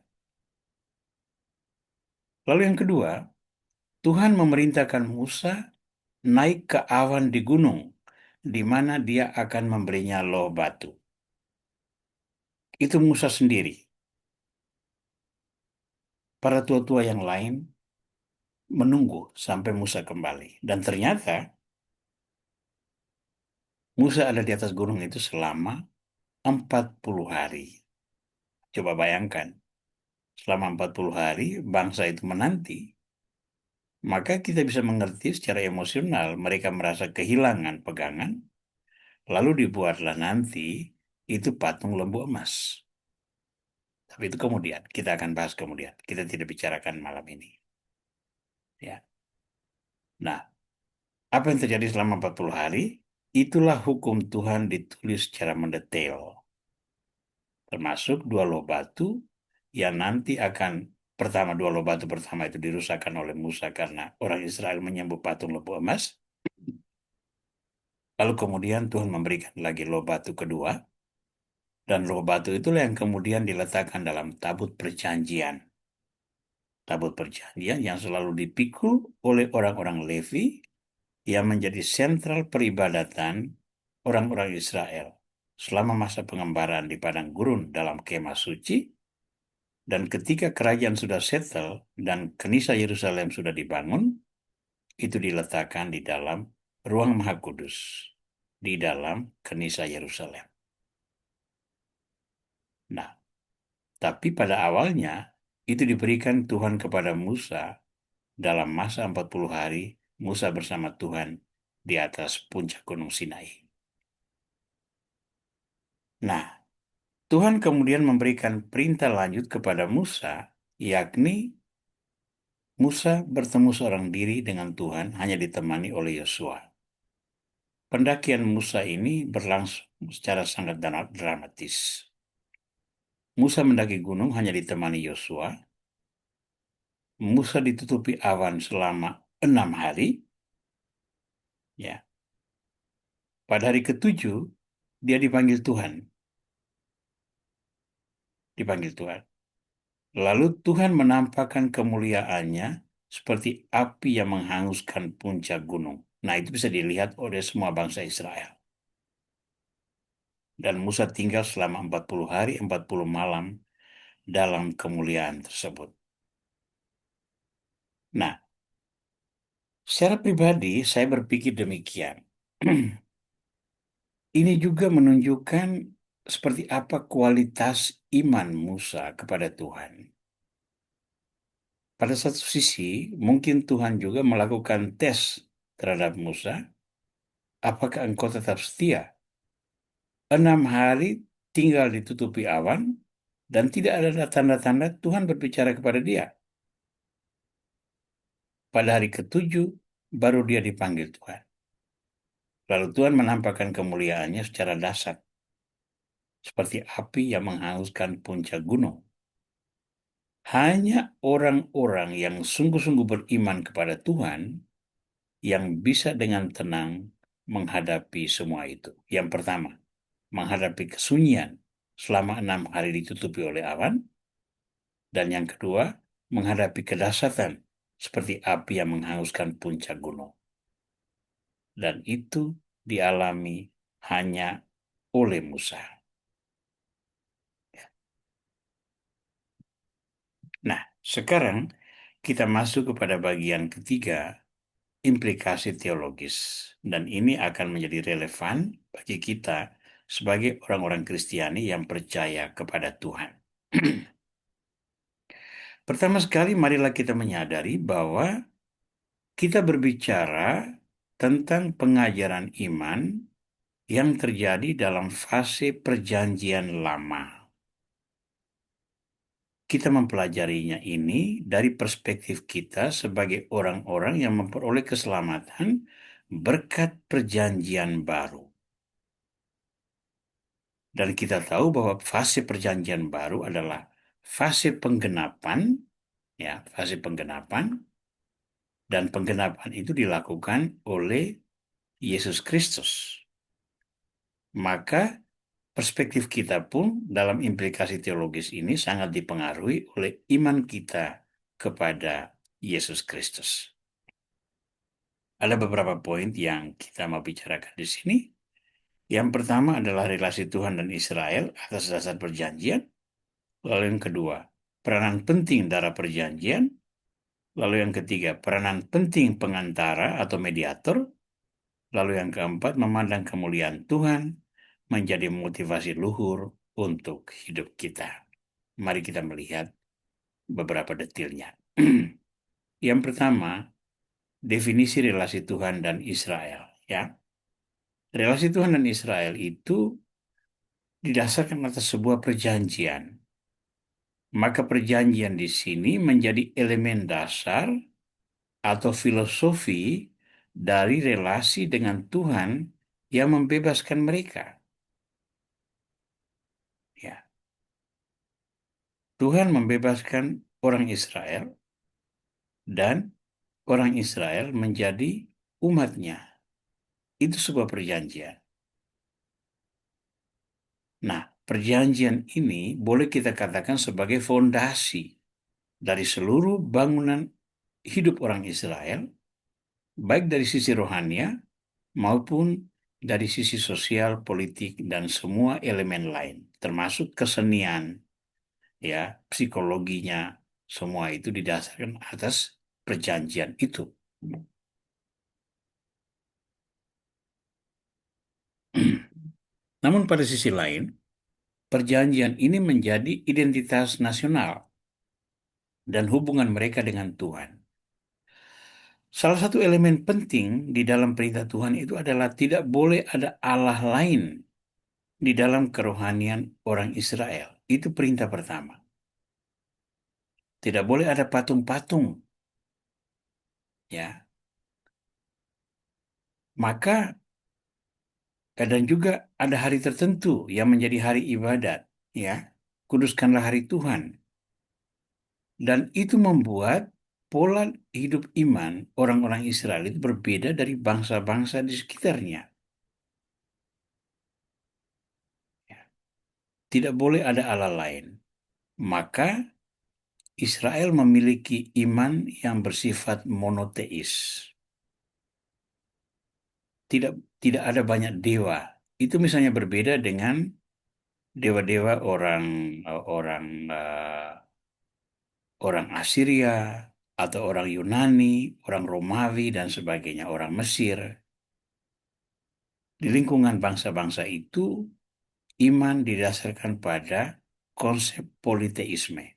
Lalu yang kedua, Tuhan memerintahkan Musa naik ke awan di gunung, di mana dia akan memberinya loh batu. Itu Musa sendiri. Para tua-tua yang lain menunggu sampai Musa kembali. Dan ternyata Musa ada di atas gunung itu selama 40 hari. Coba bayangkan, selama 40 hari bangsa itu menanti. Maka kita bisa mengerti secara emosional mereka merasa kehilangan pegangan, lalu dibuatlah nanti itu patung lembu emas. Tapi itu kemudian, kita akan bahas kemudian. Kita tidak bicarakan malam ini. Ya. Nah, apa yang terjadi selama 40 hari? Itulah hukum Tuhan ditulis secara mendetail. Termasuk dua loh batu yang nanti akan pertama dua loh batu pertama itu dirusakkan oleh Musa karena orang Israel menyembah patung lembu emas. Lalu kemudian Tuhan memberikan lagi loh batu kedua, dan loh batu itulah yang kemudian diletakkan dalam tabut perjanjian. Tabut perjanjian yang selalu dipikul oleh orang-orang Levi yang menjadi sentral peribadatan orang-orang Israel selama masa pengembaraan di padang gurun dalam kemah suci, dan ketika kerajaan sudah settle dan Kanisa Yerusalem sudah dibangun, itu diletakkan di dalam ruang Maha Kudus, di dalam Kanisa Yerusalem. Nah, tapi pada awalnya itu diberikan Tuhan kepada Musa dalam masa 40 hari Musa bersama Tuhan di atas puncak Gunung Sinai. Nah, Tuhan kemudian memberikan perintah lanjut kepada Musa, yakni Musa bertemu seorang diri dengan Tuhan hanya ditemani oleh Yosua. Pendakian Musa ini berlangsung secara sangat dramatis. Musa mendaki gunung hanya ditemani Yosua. Musa ditutupi awan selama 6 hari. Ya, pada hari ketujuh dia dipanggil Tuhan, dipanggil Tuhan. Lalu Tuhan menampakkan kemuliaannya seperti api yang menghanguskan puncak gunung. Nah, itu bisa dilihat oleh semua bangsa Israel. Dan Musa tinggal selama 40 hari, 40 malam dalam kemuliaan tersebut. Nah, secara pribadi saya berpikir demikian. Ini juga menunjukkan seperti apa kualitas iman Musa kepada Tuhan. Pada satu sisi, mungkin Tuhan juga melakukan tes terhadap Musa. Apakah engkau tetap setia? 6 hari tinggal ditutupi awan dan tidak ada tanda-tanda Tuhan berbicara kepada dia. Pada hari ketujuh, baru dia dipanggil Tuhan. Lalu Tuhan menampakkan kemuliaannya secara dahsyat, seperti api yang menghanguskan puncak gunung. Hanya orang-orang yang sungguh-sungguh beriman kepada Tuhan yang bisa dengan tenang menghadapi semua itu. Yang pertama, menghadapi kesunyian selama 6 hari ditutupi oleh awan. Dan yang kedua, menghadapi kedahsyatan seperti api yang menghanguskan puncak gunung. Dan itu dialami hanya oleh Musa. Sekarang kita masuk kepada bagian ketiga, implikasi teologis. Dan ini akan menjadi relevan bagi kita sebagai orang-orang Kristiani yang percaya kepada Tuhan. Pertama sekali, marilah kita menyadari bahwa kita berbicara tentang pengajaran iman yang terjadi dalam fase perjanjian lama. Kita mempelajarinya ini dari perspektif kita sebagai orang-orang yang memperoleh keselamatan berkat perjanjian baru. Dan kita tahu bahwa fase perjanjian baru adalah fase penggenapan, ya, fase penggenapan, dan penggenapan itu dilakukan oleh Yesus Kristus. Maka perspektif kita pun dalam implikasi teologis ini sangat dipengaruhi oleh iman kita kepada Yesus Kristus. Ada beberapa poin yang kita mau bicarakan di sini. Yang pertama adalah relasi Tuhan dan Israel atas dasar perjanjian. Lalu yang kedua, peranan penting dalam perjanjian. Lalu yang ketiga, peranan penting pengantara atau mediator. Lalu yang keempat, memandang kemuliaan Tuhan menjadi motivasi luhur untuk hidup kita. Mari kita melihat beberapa detailnya. Yang pertama, definisi relasi Tuhan dan Israel. Ya, relasi Tuhan dan Israel itu didasarkan atas sebuah perjanjian. Maka perjanjian di sini menjadi elemen dasar atau filosofi dari relasi dengan Tuhan yang membebaskan mereka. Ya, Tuhan membebaskan orang Israel dan orang Israel menjadi umatnya. Itu sebuah perjanjian. Nah, perjanjian ini boleh kita katakan sebagai fondasi dari seluruh bangunan hidup orang Israel, baik dari sisi rohania maupun dari sisi sosial, politik, dan semua elemen lain, termasuk kesenian, ya, psikologinya, semua itu didasarkan atas perjanjian itu. Namun pada sisi lain, perjanjian ini menjadi identitas nasional dan hubungan mereka dengan Tuhan. Salah satu elemen penting di dalam perintah Tuhan itu adalah tidak boleh ada Allah lain di dalam kerohanian orang Israel. Itu perintah pertama. Tidak boleh ada patung-patung, ya. Maka kadang juga ada hari tertentu yang menjadi hari ibadat, ya. Kuduskanlah hari Tuhan. Dan itu membuat pola hidup iman orang-orang Israel itu berbeda dari bangsa-bangsa di sekitarnya. Ya. Tidak boleh ada Allah lain. Maka Israel memiliki iman yang bersifat monoteis. Tidak tidak ada banyak dewa. Itu misalnya berbeda dengan dewa-dewa orang orang Assyria atau orang Yunani, orang Romawi dan sebagainya, orang Mesir. Di lingkungan bangsa-bangsa itu iman didasarkan pada konsep politeisme.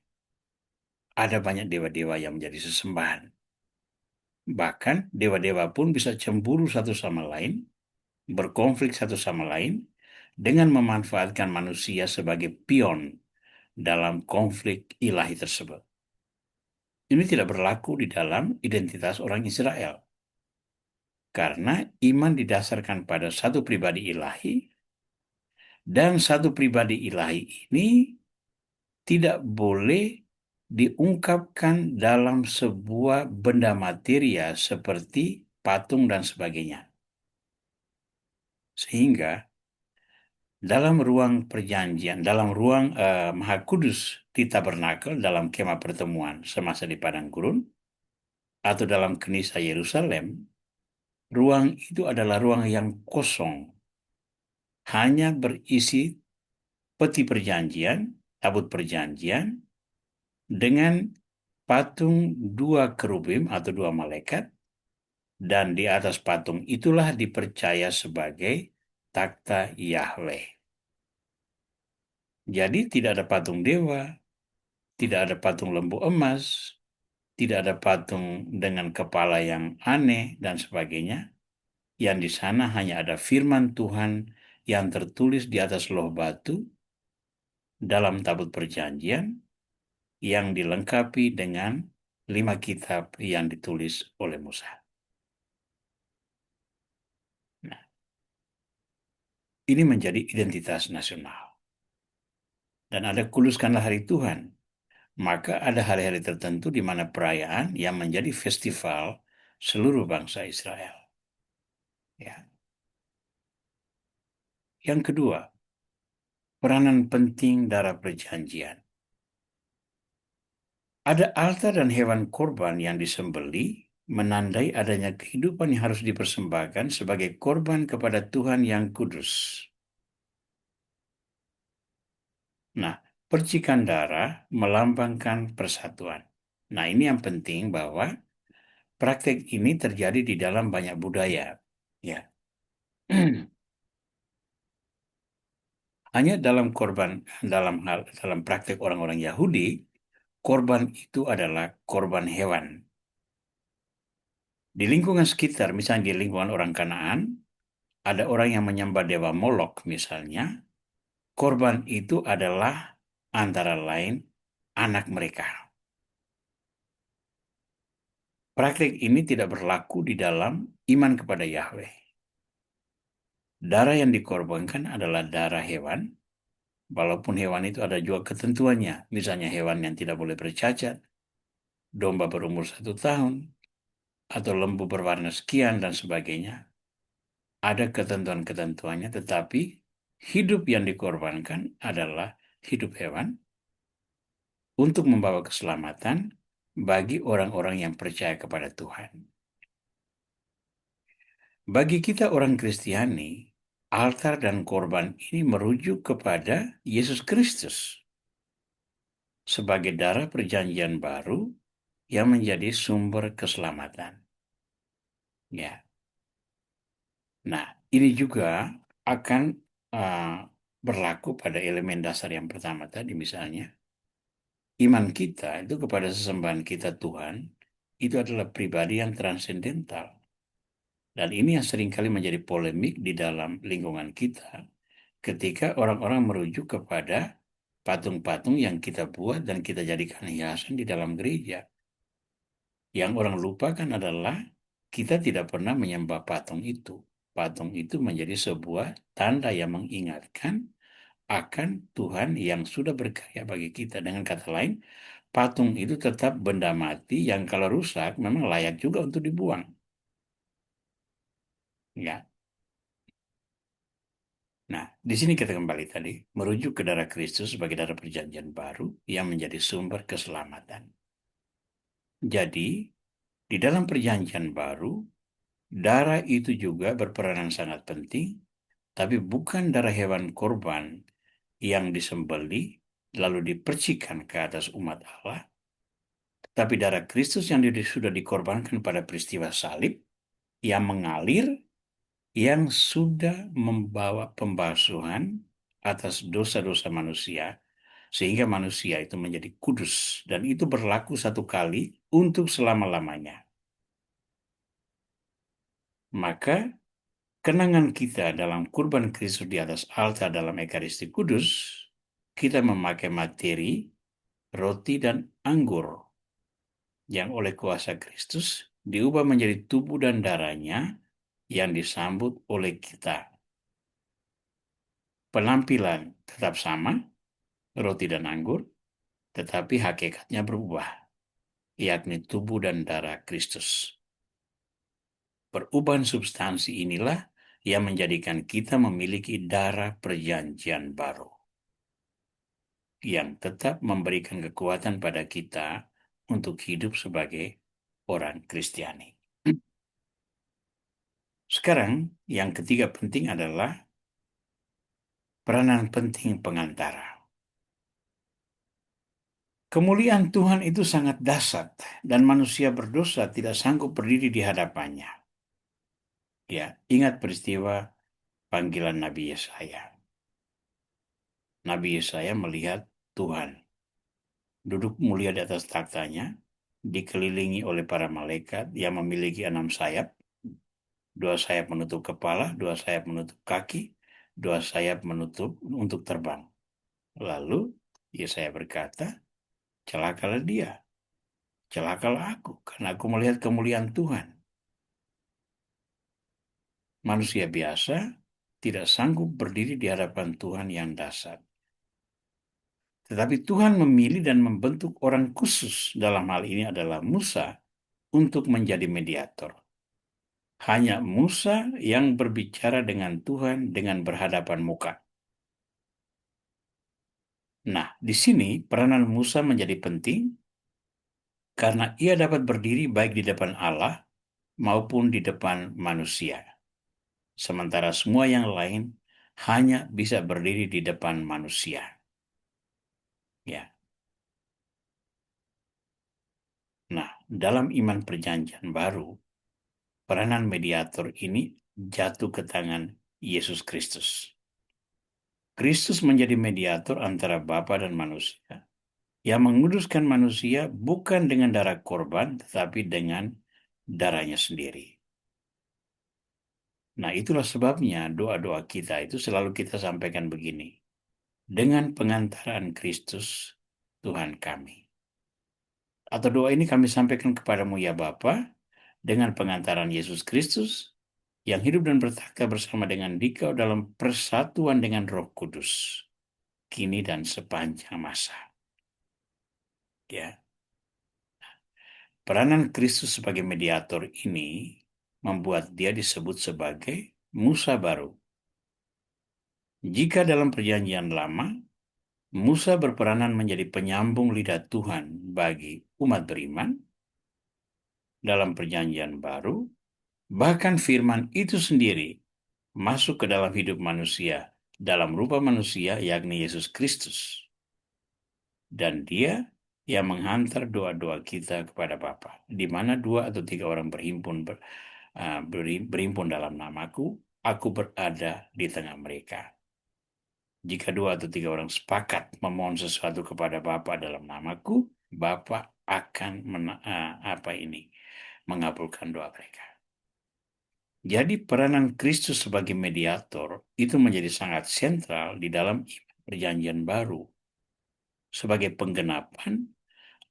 Ada banyak dewa-dewa yang menjadi sesembahan. Bahkan dewa-dewa pun bisa cemburu satu sama lain, berkonflik satu sama lain, dengan memanfaatkan manusia sebagai pion dalam konflik ilahi tersebut. Ini tidak berlaku di dalam identitas orang Israel. Karena iman didasarkan pada satu pribadi ilahi, dan satu pribadi ilahi ini tidak boleh diungkapkan dalam sebuah benda materia seperti patung dan sebagainya. Sehingga dalam ruang perjanjian, dalam ruang Maha Kudus di tabernakel dalam kemah pertemuan semasa di padang gurun, atau dalam Knisah Yerusalem, ruang itu adalah ruang yang kosong, hanya berisi peti perjanjian, tabut perjanjian, dengan patung dua kerubim atau dua malaikat, dan di atas patung itulah dipercaya sebagai takhta Yahweh. Jadi tidak ada patung dewa, tidak ada patung lembu emas, tidak ada patung dengan kepala yang aneh dan sebagainya. Yang di sana hanya ada firman Tuhan yang tertulis di atas loh batu dalam tabut perjanjian yang dilengkapi dengan 5 kitab yang ditulis oleh Musa. Nah, ini menjadi identitas nasional. Dan ada kuluskanlah hari Tuhan. Maka ada hari-hari tertentu di mana perayaan yang menjadi festival seluruh bangsa Israel. Ya. Yang kedua, peranan penting darah perjanjian. Ada altar dan hewan korban yang disembeli, menandai adanya kehidupan yang harus dipersembahkan sebagai korban kepada Tuhan yang kudus. Nah, percikan darah melambangkan persatuan. Nah, ini yang penting bahwa praktek ini terjadi di dalam banyak budaya. Ya. Hanya dalam praktek orang-orang Yahudi, korban itu adalah korban hewan. Di lingkungan sekitar, misalnya di lingkungan orang Kanaan, ada orang yang menyembah dewa Molok misalnya, korban itu adalah antara lain anak mereka. Praktik ini tidak berlaku di dalam iman kepada Yahweh. Darah yang dikorbankan adalah darah hewan, walaupun hewan itu ada juga ketentuannya, misalnya hewan yang tidak boleh bercacat, domba berumur 1 tahun, atau lembu berwarna sekian, dan sebagainya. Ada ketentuan-ketentuannya, tetapi hidup yang dikorbankan adalah hidup hewan untuk membawa keselamatan bagi orang-orang yang percaya kepada Tuhan. Bagi kita orang Kristiani, altar dan korban ini merujuk kepada Yesus Kristus sebagai darah perjanjian baru yang menjadi sumber keselamatan. Ya. Nah, ini juga akan uh, berlaku pada elemen dasar yang pertama tadi, misalnya iman kita itu kepada sesembahan kita Tuhan itu adalah pribadi yang transendental. Dan ini yang seringkali menjadi polemik di dalam lingkungan kita ketika orang-orang merujuk kepada patung-patung yang kita buat dan kita jadikan hiasan di dalam gereja. Yang orang lupakan adalah kita tidak pernah menyembah patung itu. Patung itu menjadi sebuah tanda yang mengingatkan akan Tuhan yang sudah berkarya bagi kita. Dengan kata lain, patung itu tetap benda mati yang kalau rusak memang layak juga untuk dibuang. Ya. Nah, di sini kita kembali tadi merujuk ke darah Kristus sebagai darah perjanjian baru yang menjadi sumber keselamatan. Jadi, di dalam perjanjian baru, darah itu juga berperanan sangat penting, tapi bukan darah hewan korban yang disembeli lalu dipercikan ke atas umat Allah, tapi darah Kristus yang sudah dikorbankan pada peristiwa salib yang mengalir, yang sudah membawa pembasuhan atas dosa-dosa manusia, sehingga manusia itu menjadi kudus, dan itu berlaku satu kali untuk selama-lamanya. Maka kenangan kita dalam kurban Kristus di atas altar dalam Ekaristi Kudus, kita memakai materi roti dan anggur yang oleh kuasa Kristus diubah menjadi tubuh dan darahnya yang disambut oleh kita. Penampilan tetap sama, roti dan anggur, tetapi hakikatnya berubah, yakni tubuh dan darah Kristus. Perubahan substansi inilah yang menjadikan kita memiliki darah perjanjian baru, yang tetap memberikan kekuatan pada kita untuk hidup sebagai orang Kristiani. Sekarang, yang ketiga penting adalah peranan penting pengantara. Kemuliaan Tuhan itu sangat dahsyat dan manusia berdosa tidak sanggup berdiri di hadapannya. Ya, ingat peristiwa panggilan Nabi Yesaya. Nabi Yesaya melihat Tuhan duduk mulia di atas takhtanya, dikelilingi oleh para malaikat yang memiliki 6 sayap, 2 sayap menutup kepala, 2 sayap menutup kaki, 2 sayap menutup untuk terbang. Lalu Yesaya berkata, celakalah dia, celakalah aku, karena aku melihat kemuliaan Tuhan. Manusia biasa tidak sanggup berdiri di hadapan Tuhan yang dahsyat. Tetapi Tuhan memilih dan membentuk orang khusus, dalam hal ini adalah Musa, untuk menjadi mediator. Hanya Musa yang berbicara dengan Tuhan dengan berhadapan muka. Nah, di sini peranan Musa menjadi penting karena ia dapat berdiri baik di depan Allah maupun di depan manusia. Sementara semua yang lain hanya bisa berdiri di depan manusia. Ya. Nah, dalam iman perjanjian baru, peranan mediator ini jatuh ke tangan Yesus Kristus. Kristus menjadi mediator antara Bapa dan manusia, yang menguduskan manusia bukan dengan darah korban, tetapi dengan darahnya sendiri. Nah, itulah sebabnya doa-doa kita itu selalu kita sampaikan begini. Dengan pengantaran Kristus, Tuhan kami. Atau doa ini kami sampaikan kepadamu ya Bapa, dengan pengantaran Yesus Kristus, yang hidup dan bertakhta bersama dengan Dikau dalam persatuan dengan Roh Kudus, kini dan sepanjang masa. Ya, peranan Kristus sebagai mediator ini membuat dia disebut sebagai Musa baru. Jika dalam perjanjian lama, Musa berperanan menjadi penyambung lidah Tuhan bagi umat beriman, dalam perjanjian baru, bahkan firman itu sendiri masuk ke dalam hidup manusia, dalam rupa manusia, yakni Yesus Kristus. Dan dia yang menghantar doa-doa kita kepada Bapa. Di mana 2 atau 3 orang berimpun dalam namaku, aku berada di tengah mereka. Jika 2 atau 3 orang sepakat memohon sesuatu kepada Bapa dalam namaku, Bapa akan mengabulkan doa mereka. Jadi peranan Kristus sebagai mediator itu menjadi sangat sentral di dalam perjanjian baru sebagai penggenapan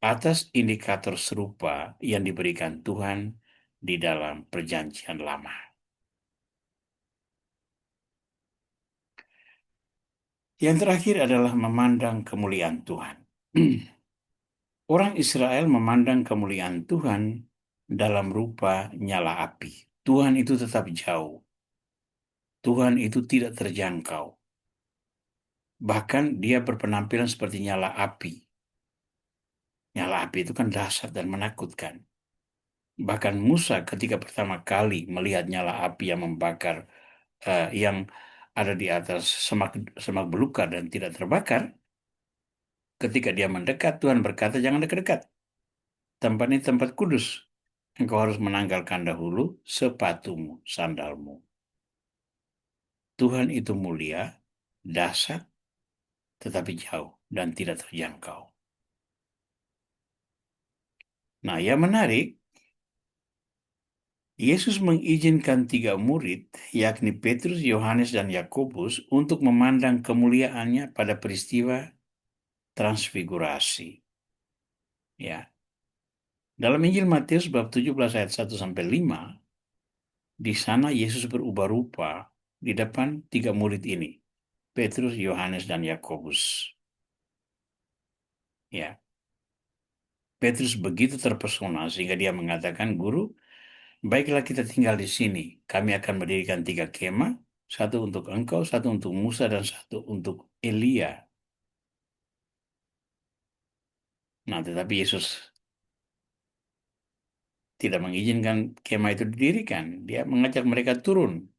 atas indikator serupa yang diberikan Tuhan di dalam perjanjian lama. Yang terakhir adalah memandang kemuliaan Tuhan. Orang Israel memandang kemuliaan Tuhan dalam rupa nyala api. Tuhan itu tetap jauh. Tuhan itu tidak terjangkau. Bahkan dia berpenampilan seperti nyala api. Nyala api itu kan dahsyat dan menakutkan. Bahkan Musa ketika pertama kali melihat nyala api yang membakar, yang ada di atas semak, semak belukar dan tidak terbakar, ketika dia mendekat, Tuhan berkata, jangan dekat-dekat. Tempat ini tempat kudus. Engkau harus menanggalkan dahulu sepatumu, sandalmu. Tuhan itu mulia, dahsyat, tetapi jauh dan tidak terjangkau. Nah, yang menarik, Yesus mengizinkan 3 murid, yakni Petrus, Yohanes, dan Yakobus, untuk memandang kemuliaannya pada peristiwa transfigurasi. Ya. Dalam Injil Matius bab 17 ayat 1-5, di sana Yesus berubah rupa di depan 3 murid ini, Petrus, Yohanes, dan Yakobus. Ya. Petrus begitu terpesona sehingga dia mengatakan, Guru, baiklah kita tinggal di sini. Kami akan mendirikan 3 kemah, 1 untuk engkau, 1 untuk Musa, dan 1 untuk Elia. Nah, tetapi Yesus tidak mengizinkan kemah itu didirikan. Dia mengajak mereka turun.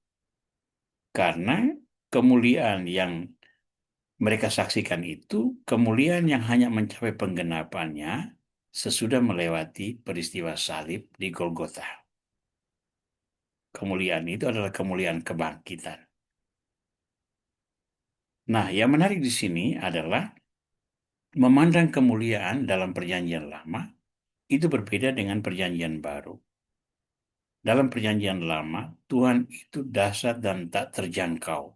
Karena kemuliaan yang Mereka saksikan itu, kemuliaan yang hanya mencapai penggenapannya sesudah melewati peristiwa salib di Golgota. Kemuliaan itu adalah kemuliaan kebangkitan. Nah, yang menarik di sini adalah memandang kemuliaan dalam perjanjian lama itu berbeda dengan perjanjian baru. Dalam perjanjian lama, Tuhan itu dahsyat dan tak terjangkau.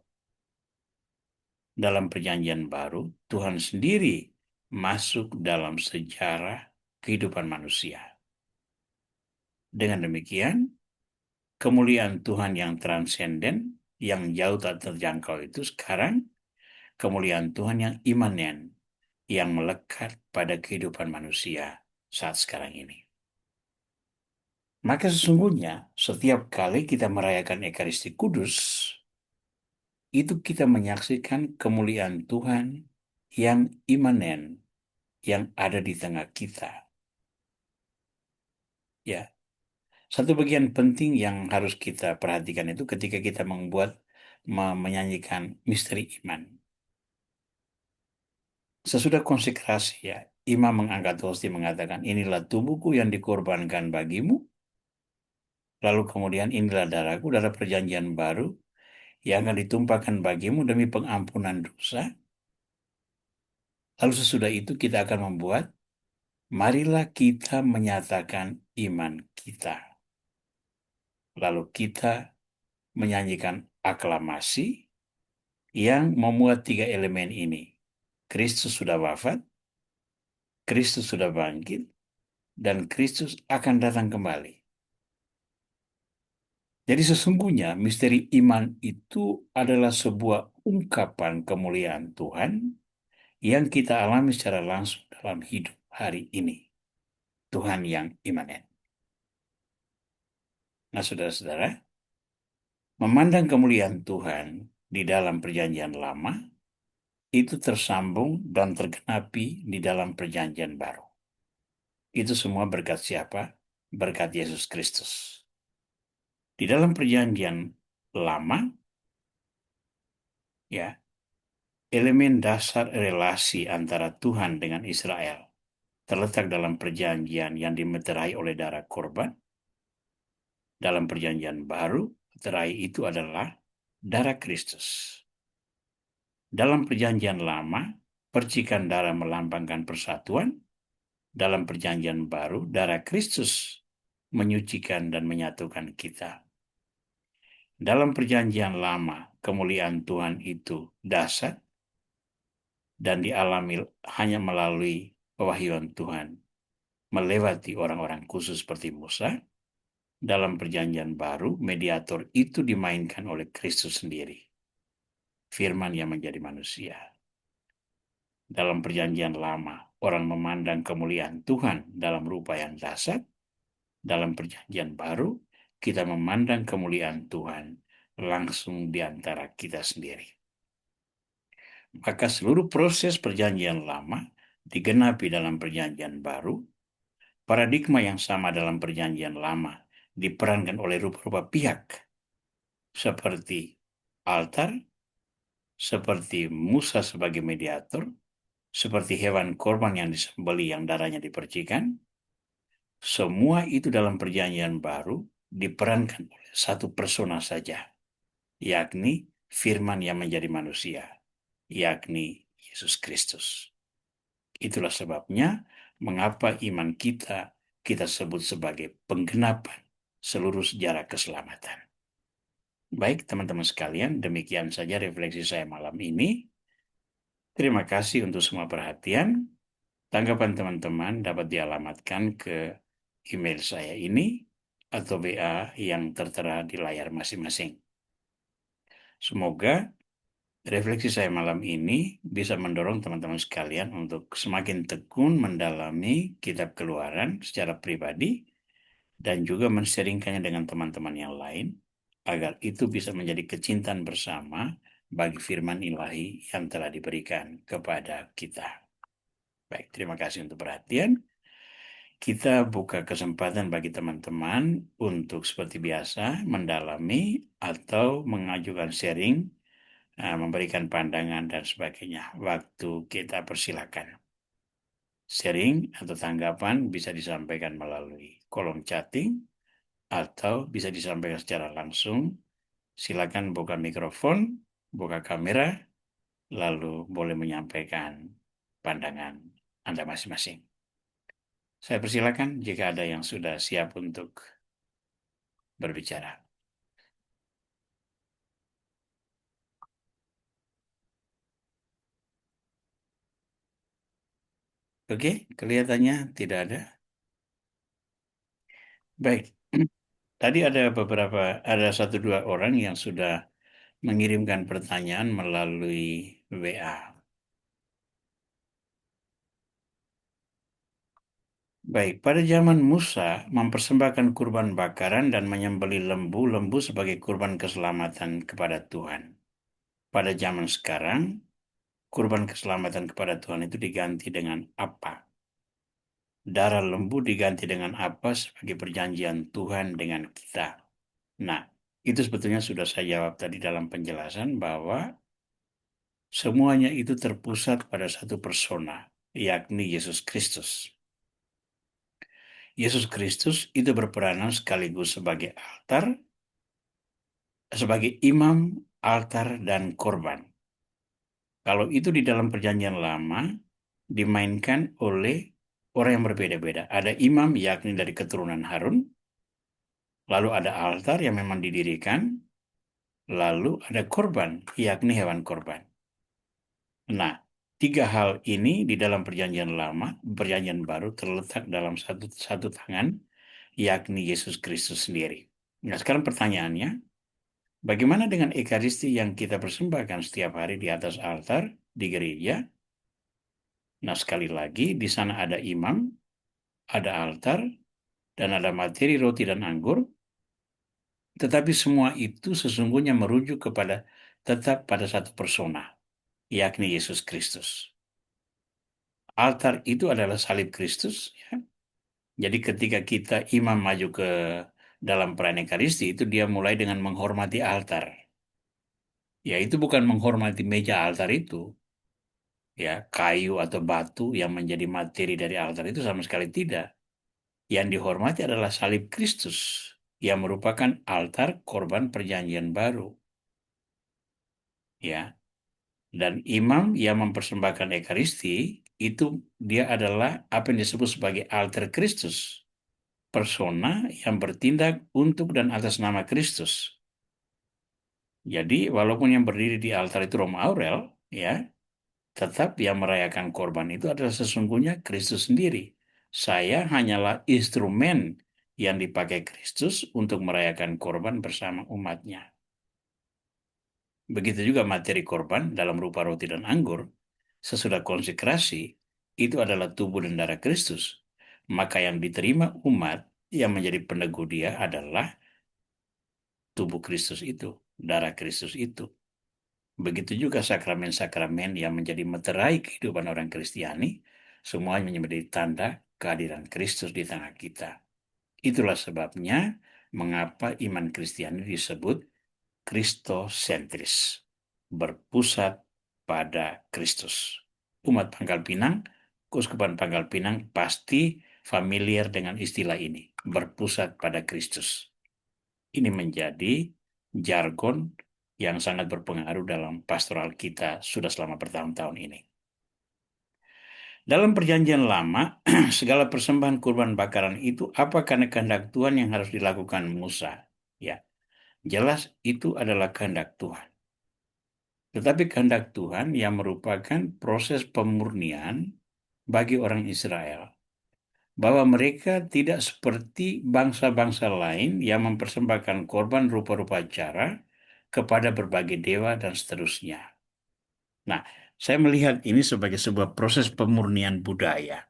Dalam perjanjian baru, Tuhan sendiri masuk dalam sejarah kehidupan manusia. Dengan demikian, kemuliaan Tuhan yang transenden, yang jauh tak terjangkau itu sekarang kemuliaan Tuhan yang imanen, yang melekat pada kehidupan manusia saat sekarang ini. Maka sesungguhnya setiap kali kita merayakan Ekaristi Kudus, itu kita menyaksikan kemuliaan Tuhan yang imanen, yang ada di tengah kita. Ya, satu bagian penting yang harus kita perhatikan itu ketika kita menyanyikan misteri iman. Sesudah konsekrasi ya, imam mengangkat hosti mengatakan, inilah tubuhku yang dikorbankan bagimu. Lalu kemudian inilah darahku, darah perjanjian baru yang akan ditumpahkan bagimu demi pengampunan dosa. Lalu sesudah itu kita akan membuat, marilah kita menyatakan iman kita. Lalu kita menyanyikan aklamasi yang memuat tiga elemen ini. Kristus sudah wafat, Kristus sudah bangkit, dan Kristus akan datang kembali. Jadi sesungguhnya misteri iman itu adalah sebuah ungkapan kemuliaan Tuhan yang kita alami secara langsung dalam hidup hari ini. Tuhan yang imanen. Nah, saudara-saudara, memandang kemuliaan Tuhan di dalam perjanjian lama itu tersambung dan tergenapi di dalam perjanjian baru. Itu semua berkat siapa? Berkat Yesus Kristus. Di dalam perjanjian lama, ya, elemen dasar relasi antara Tuhan dengan Israel terletak dalam perjanjian yang dimeterai oleh darah korban. Dalam perjanjian baru, meterai itu adalah darah Kristus. Dalam perjanjian lama, percikan darah melambangkan persatuan. Dalam perjanjian baru, darah Kristus menyucikan dan menyatukan kita. Dalam perjanjian lama, kemuliaan Tuhan itu dahsyat dan dialami hanya melalui pewahyuan Tuhan, melewati orang-orang khusus seperti Musa. Dalam perjanjian baru, mediator itu dimainkan oleh Kristus sendiri. Firman yang menjadi manusia. Dalam perjanjian lama, orang memandang kemuliaan Tuhan dalam rupa yang dahsyat. Dalam perjanjian baru, kita memandang kemuliaan Tuhan langsung di antara kita sendiri. Maka seluruh proses perjanjian lama digenapi dalam perjanjian baru. Paradigma yang sama dalam perjanjian lama diperankan oleh rupa-rupa pihak seperti altar, seperti Musa sebagai mediator, seperti hewan korban yang disembeli yang darahnya dipercikan. Semua itu dalam perjanjian baru diperankan oleh satu persona saja, yakni Firman yang menjadi manusia, yakni Yesus Kristus. Itulah sebabnya mengapa iman kita sebut sebagai penggenapan seluruh sejarah keselamatan. Baik teman-teman sekalian, demikian saja refleksi saya malam ini. Terima kasih untuk semua perhatian. Tanggapan teman-teman dapat dialamatkan ke email saya ini atau WA yang tertera di layar masing-masing. Semoga refleksi saya malam ini bisa mendorong teman-teman sekalian untuk semakin tekun mendalami kitab Keluaran secara pribadi dan juga men-sharingkannya dengan teman-teman yang lain agar itu bisa menjadi kecintaan bersama bagi firman ilahi yang telah diberikan kepada kita. Baik, terima kasih untuk perhatian. Kita buka kesempatan bagi teman-teman untuk seperti biasa mendalami atau mengajukan sharing memberikan pandangan dan sebagainya. Waktu kita persilakan. Sharing atau tanggapan bisa disampaikan melalui kolom chatting atau bisa disampaikan secara langsung. Silakan buka mikrofon, buka kamera, lalu boleh menyampaikan pandangan Anda masing-masing. Saya persilakan jika ada yang sudah siap untuk berbicara. Oke, kelihatannya tidak ada. Baik, tadi ada satu dua orang yang sudah mengirimkan pertanyaan melalui WA. Baik, pada zaman Musa mempersembahkan kurban bakaran dan menyembelih lembu-lembu sebagai kurban keselamatan kepada Tuhan. Pada zaman sekarang, kurban keselamatan kepada Tuhan itu diganti dengan apa? Darah lembu diganti dengan apa sebagai perjanjian Tuhan dengan kita? Nah, itu sebetulnya sudah saya jawab tadi dalam penjelasan bahwa semuanya itu terpusat pada satu persona, yakni Yesus Kristus. Yesus Kristus itu berperanan sekaligus sebagai altar, sebagai imam, altar, dan korban. Kalau itu di dalam perjanjian lama, dimainkan oleh orang yang berbeda-beda. Ada imam, yakni dari keturunan Harun, lalu ada altar yang memang didirikan, lalu ada korban, yakni hewan korban. Nah, tiga hal ini di dalam perjanjian lama, perjanjian baru terletak dalam satu tangan, yakni Yesus Kristus sendiri. Nah, sekarang pertanyaannya, bagaimana dengan ekaristi yang kita persembahkan setiap hari di atas altar di gereja? Nah, sekali lagi, di sana ada imam, ada altar, dan ada materi roti dan anggur, tetapi semua itu sesungguhnya merujuk kepada tetap pada satu persona, yakni Yesus Kristus. Altar itu adalah salib Kristus, ya. Jadi ketika kita imam maju ke dalam perayaan Ekaristi, itu dia mulai dengan menghormati altar. Ya, itu bukan menghormati meja altar itu, ya, kayu atau batu yang menjadi materi dari altar itu sama sekali tidak. Yang dihormati adalah salib Kristus, yang merupakan altar korban perjanjian baru, ya. Dan imam yang mempersembahkan Ekaristi itu dia adalah apa yang disebut sebagai alter Kristus, persona yang bertindak untuk dan atas nama Kristus. Jadi walaupun yang berdiri di altar itu Roma Aurel, ya, tetap yang merayakan korban itu adalah sesungguhnya Kristus sendiri. Saya hanyalah instrumen yang dipakai Kristus untuk merayakan korban bersama umatnya. Begitu juga materi korban dalam rupa roti dan anggur, sesudah konsekrasi, itu adalah tubuh dan darah Kristus. Maka yang diterima umat yang menjadi peneguh dia adalah tubuh Kristus itu, darah Kristus itu. Begitu juga sakramen-sakramen yang menjadi meterai kehidupan orang Kristiani, semuanya menjadi tanda kehadiran Kristus di tengah kita. Itulah sebabnya mengapa iman Kristiani disebut kristosentris, berpusat pada Kristus. Umat Pangkal Pinang, Keuskupan Pangkal Pinang pasti familiar dengan istilah ini, berpusat pada Kristus. Ini menjadi jargon yang sangat berpengaruh dalam pastoral kita sudah selama bertahun-tahun ini. Dalam perjanjian lama, segala persembahan kurban bakaran itu apa karena kehendak Tuhan yang harus dilakukan Musa? Ya, jelas itu adalah kehendak Tuhan. Tetapi kehendak Tuhan yang merupakan proses pemurnian bagi orang Israel, bahwa mereka tidak seperti bangsa-bangsa lain yang mempersembahkan korban rupa-rupa cara kepada berbagai dewa dan seterusnya. Nah, saya melihat ini sebagai sebuah proses pemurnian budaya.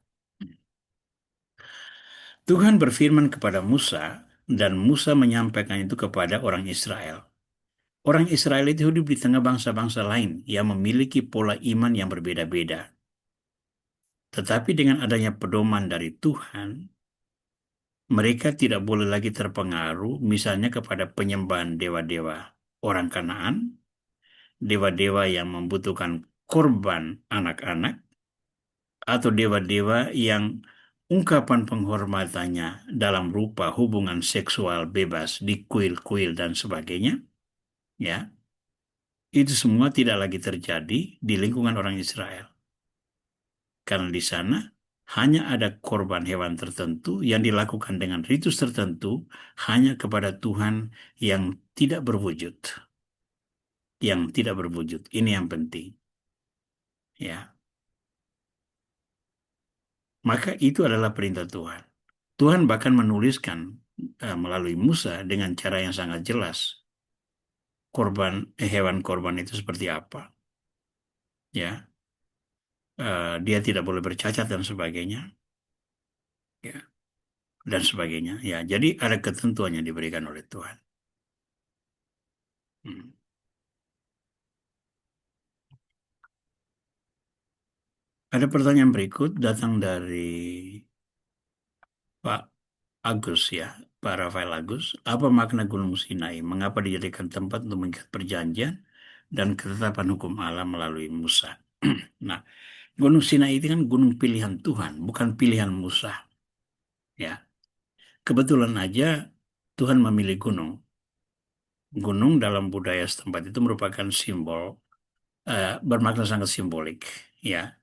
Tuhan berfirman kepada Musa, dan Musa menyampaikan itu kepada orang Israel. Orang Israel itu hidup di tengah bangsa-bangsa lain yang memiliki pola iman yang berbeda-beda. Tetapi dengan adanya pedoman dari Tuhan, mereka tidak boleh lagi terpengaruh misalnya kepada penyembahan dewa-dewa orang Kanaan dewa-dewa yang membutuhkan korban anak-anak, atau dewa-dewa yang ungkapan penghormatannya dalam rupa hubungan seksual bebas di kuil-kuil dan sebagainya, ya, itu semua tidak lagi terjadi di lingkungan orang Israel. Karena di sana hanya ada korban hewan tertentu yang dilakukan dengan ritus tertentu hanya kepada Tuhan yang tidak berwujud. Yang tidak berwujud. Ini yang penting. Ya, maka itu adalah perintah Tuhan. Tuhan bahkan menuliskan melalui Musa dengan cara yang sangat jelas hewan korban itu seperti apa. Ya, dia tidak boleh bercacat dan sebagainya. Ya, dan sebagainya. Ya, jadi ada ketentuan yang diberikan oleh Tuhan. Hmm. Ada pertanyaan berikut datang dari Pak Agus ya, Pak Rafael Agus. Apa makna Gunung Sinai? Mengapa dijadikan tempat untuk mengikat perjanjian dan ketetapan hukum Allah melalui Musa? Nah, Gunung Sinai itu kan gunung pilihan Tuhan, bukan pilihan Musa. Ya, kebetulan aja Tuhan memilih gunung. Gunung dalam budaya setempat itu merupakan simbol, bermakna sangat simbolik. Ya,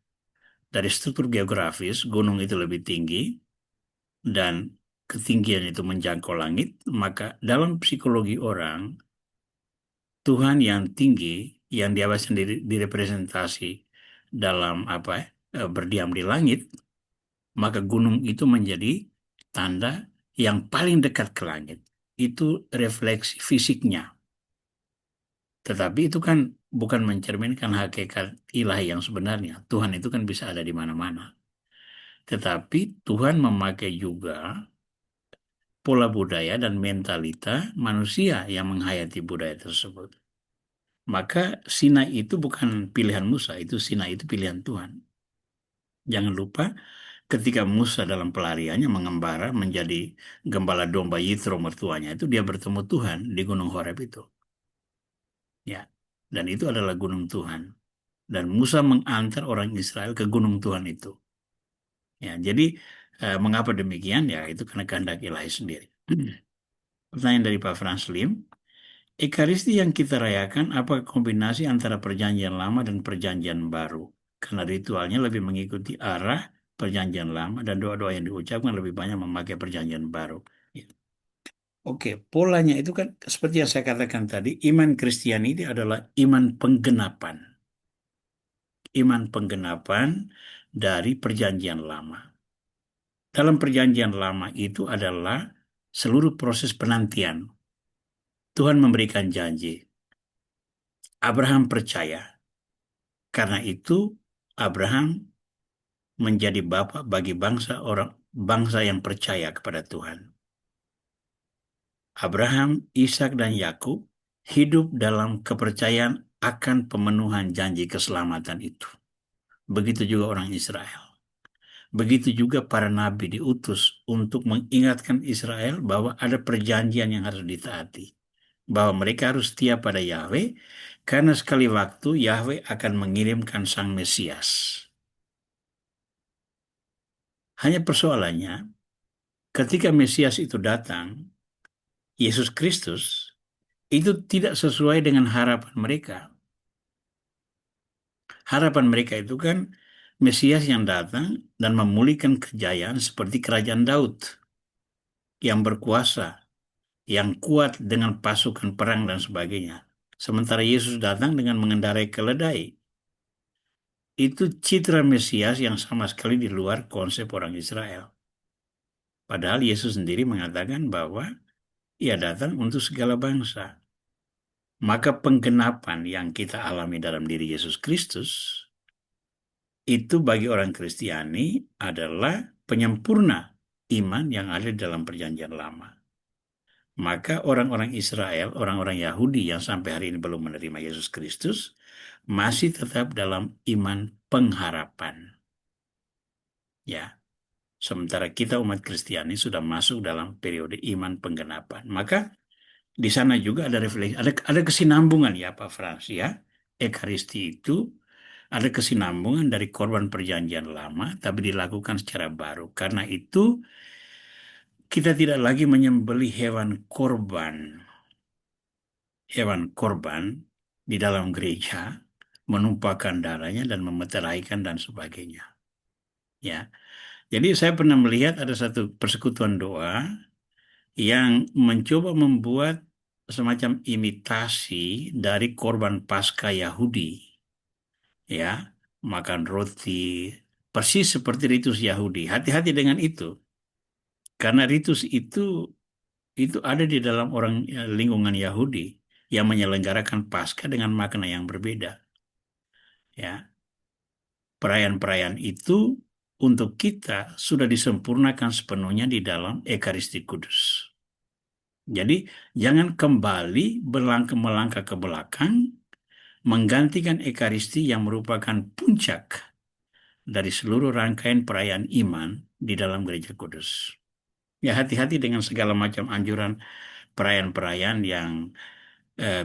dari struktur geografis, gunung itu lebih tinggi dan ketinggian itu menjangkau langit, maka dalam psikologi orang, Tuhan yang tinggi, yang dia sendiri direpresentasi dalam apa ya, berdiam di langit, maka gunung itu menjadi tanda yang paling dekat ke langit. Itu refleksi fisiknya. Tetapi itu kan bukan mencerminkan hakikat ilahi yang sebenarnya. Tuhan itu kan bisa ada di mana-mana. Tetapi Tuhan memakai juga pola budaya dan mentalita manusia yang menghayati budaya tersebut. Maka Sinai itu bukan pilihan Musa, itu Sinai itu pilihan Tuhan. Jangan lupa ketika Musa dalam pelariannya mengembara menjadi gembala domba Yitro mertuanya itu dia bertemu Tuhan di Gunung Horeb itu. Ya. Dan itu adalah gunung Tuhan. Dan Musa mengantar orang Israel ke gunung Tuhan itu. Ya, jadi mengapa demikian? Ya, itu karena kehendak ilahi sendiri. Pertanyaan dari Pak Frans Lim. Ekaristi yang kita rayakan apa kombinasi antara perjanjian lama dan perjanjian baru? Karena ritualnya lebih mengikuti arah perjanjian lama dan doa-doa yang diucapkan lebih banyak memakai perjanjian baru. Ya. Oke, polanya itu kan seperti yang saya katakan tadi, iman Kristiani itu adalah iman penggenapan. Iman penggenapan dari perjanjian lama. Dalam perjanjian lama itu adalah seluruh proses penantian. Tuhan memberikan janji. Abraham percaya. Karena itu Abraham menjadi bapak bagi bangsa yang percaya kepada Tuhan. Abraham, Ishak dan Yakub hidup dalam kepercayaan akan pemenuhan janji keselamatan itu. Begitu juga orang Israel. Begitu juga para nabi diutus untuk mengingatkan Israel bahwa ada perjanjian yang harus ditaati. Bahwa mereka harus setia pada Yahweh, karena sekali waktu Yahweh akan mengirimkan Sang Mesias. Hanya persoalannya, ketika Mesias itu datang, Yesus Kristus, itu tidak sesuai dengan harapan mereka. Harapan mereka itu kan Mesias yang datang dan memulihkan kejayaan seperti kerajaan Daud yang berkuasa, yang kuat dengan pasukan perang dan sebagainya. Sementara Yesus datang dengan mengendarai keledai. Itu citra Mesias yang sama sekali di luar konsep orang Israel. Padahal Yesus sendiri mengatakan bahwa ia datang untuk segala bangsa. Maka penggenapan yang kita alami dalam diri Yesus Kristus itu bagi orang Kristiani adalah penyempurna iman yang ada dalam perjanjian lama. Maka orang-orang Israel, orang-orang Yahudi yang sampai hari ini belum menerima Yesus Kristus, masih tetap dalam iman pengharapan. Ya, sementara kita umat Kristiani sudah masuk dalam periode iman penggenapan. Maka di sana juga ada refleksi, ada kesinambungan ya Pak Frans ya. Ekaristi itu ada kesinambungan dari korban perjanjian lama, tapi dilakukan secara baru. Karena itu, kita tidak lagi menyembelih hewan korban di dalam gereja, menumpahkan darahnya dan memeteraikan dan sebagainya. Ya, jadi saya pernah melihat ada satu persekutuan doa yang mencoba membuat semacam imitasi dari korban Paskah Yahudi, ya, makan roti persis seperti ritus Yahudi. Hati-hati dengan itu, karena ritus itu ada di dalam orang lingkungan Yahudi yang menyelenggarakan Paskah dengan makna yang berbeda. Ya, perayaan-perayaan itu untuk kita sudah disempurnakan sepenuhnya di dalam Ekaristi Kudus. Jadi jangan kembali melangkah ke belakang, menggantikan Ekaristi yang merupakan puncak dari seluruh rangkaian perayaan iman di dalam Gereja Kudus. Ya, hati-hati dengan segala macam anjuran perayaan-perayaan yang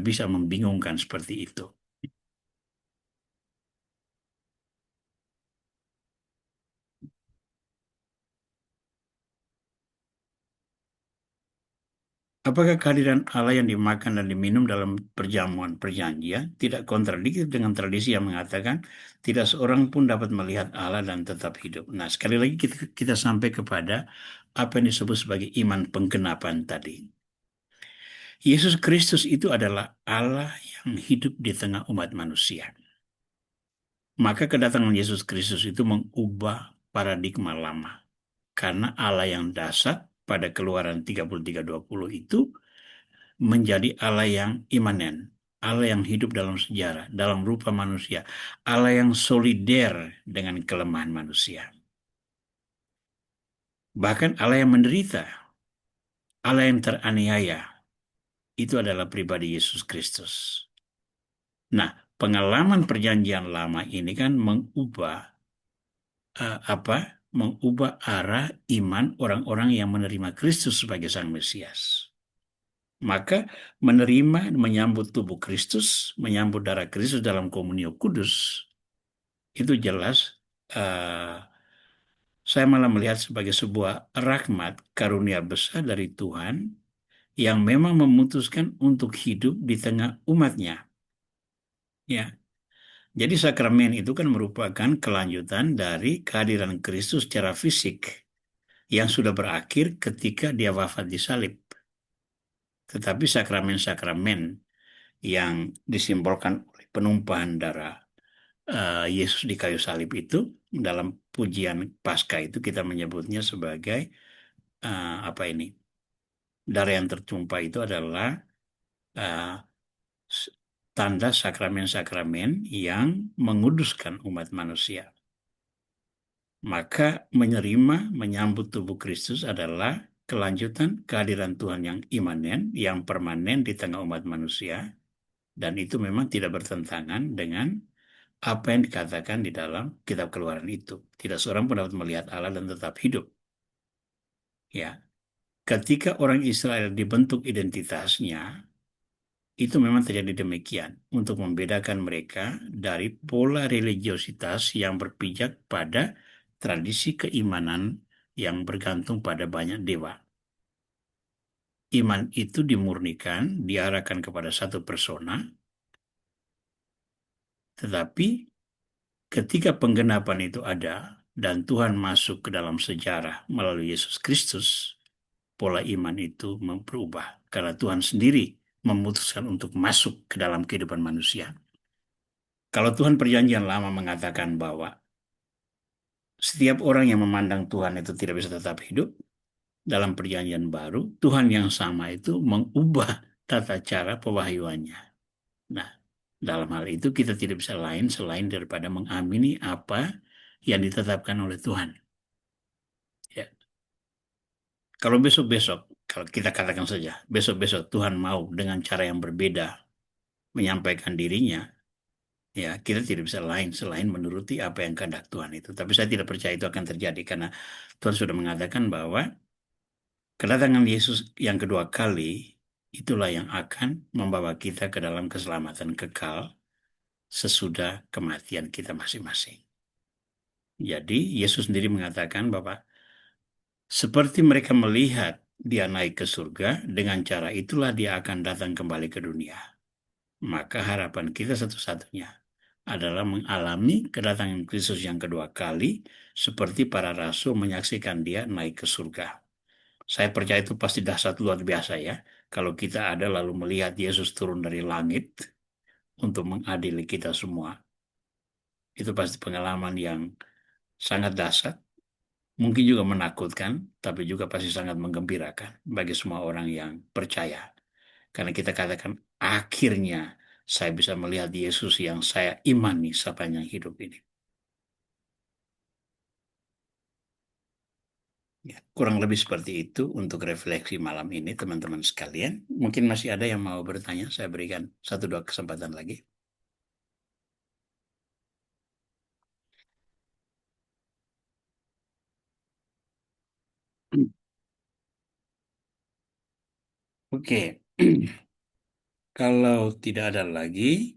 bisa membingungkan seperti itu. Apakah kehadiran Allah yang dimakan dan diminum dalam perjamuan perjanjian tidak kontradiktif dengan tradisi yang mengatakan tidak seorang pun dapat melihat Allah dan tetap hidup? Nah, sekali lagi kita sampai kepada apa yang disebut sebagai iman penggenapan tadi. Yesus Kristus itu adalah Allah yang hidup di tengah umat manusia. Maka kedatangan Yesus Kristus itu mengubah paradigma lama. Karena Allah yang dasar pada Keluaran 33:20 itu menjadi Allah yang imanen, Allah yang hidup dalam sejarah, dalam rupa manusia, Allah yang solider dengan kelemahan manusia. Bahkan Allah yang menderita, Allah yang teraniaya, itu adalah pribadi Yesus Kristus. Nah, pengalaman perjanjian lama ini kan mengubah arah iman orang-orang yang menerima Kristus sebagai Sang Mesias. Maka menerima, menyambut tubuh Kristus, menyambut darah Kristus dalam komunio kudus, itu jelas saya malah melihat sebagai sebuah rahmat karunia besar dari Tuhan yang memang memutuskan untuk hidup di tengah umatnya. Ya, jadi sakramen itu kan merupakan kelanjutan dari kehadiran Kristus secara fisik yang sudah berakhir ketika dia wafat di salib. Tetapi sakramen-sakramen yang disimbolkan oleh penumpahan darah Yesus di kayu salib itu dalam pujian Paskah itu kita menyebutnya sebagai apa ini? Darah yang tertumpah itu adalah uh, tanda sakramen-sakramen yang menguduskan umat manusia. Maka menerima, menyambut tubuh Kristus adalah kelanjutan kehadiran Tuhan yang imanen, yang permanen di tengah umat manusia, dan itu memang tidak bertentangan dengan apa yang dikatakan di dalam kitab Keluaran itu. Tidak seorang pun dapat melihat Allah dan tetap hidup. Ya, ketika orang Israel dibentuk identitasnya, itu memang terjadi demikian untuk membedakan mereka dari pola religiositas yang berpijak pada tradisi keimanan yang bergantung pada banyak dewa. Iman itu dimurnikan, diarahkan kepada satu persona, tetapi ketika penggenapan itu ada dan Tuhan masuk ke dalam sejarah melalui Yesus Kristus, pola iman itu berubah karena Tuhan sendiri memutuskan untuk masuk ke dalam kehidupan manusia. Kalau Tuhan Perjanjian Lama mengatakan bahwa setiap orang yang memandang Tuhan itu tidak bisa tetap hidup, dalam Perjanjian Baru, Tuhan yang sama itu mengubah tata cara pewahyuannya. Nah, dalam hal itu kita tidak bisa lain selain daripada mengamini apa yang ditetapkan oleh Tuhan. Ya. Kalau besok-besok, kalau kita katakan saja, besok-besok Tuhan mau dengan cara yang berbeda menyampaikan dirinya, ya kita tidak bisa lain selain menuruti apa yang kehendak Tuhan itu. Tapi saya tidak percaya itu akan terjadi karena Tuhan sudah mengatakan bahwa kedatangan Yesus yang kedua kali itulah yang akan membawa kita ke dalam keselamatan kekal sesudah kematian kita masing-masing. Jadi Yesus sendiri mengatakan bahwa seperti mereka melihat dia naik ke surga, dengan cara itulah dia akan datang kembali ke dunia. Maka harapan kita satu-satunya adalah mengalami kedatangan Kristus yang kedua kali, seperti para rasul menyaksikan dia naik ke surga. Saya percaya itu pasti dahsyat luar biasa ya. Kalau kita ada lalu melihat Yesus turun dari langit untuk mengadili kita semua. Itu pasti pengalaman yang sangat dahsyat. Mungkin juga menakutkan, tapi juga pasti sangat menggembirakan bagi semua orang yang percaya. Karena kita katakan, akhirnya saya bisa melihat Yesus yang saya imani sepanjang hidup ini. Ya, kurang lebih seperti itu untuk refleksi malam ini, teman-teman sekalian. Mungkin masih ada yang mau bertanya, saya berikan satu dua kesempatan lagi. Oke, kalau tidak ada lagi,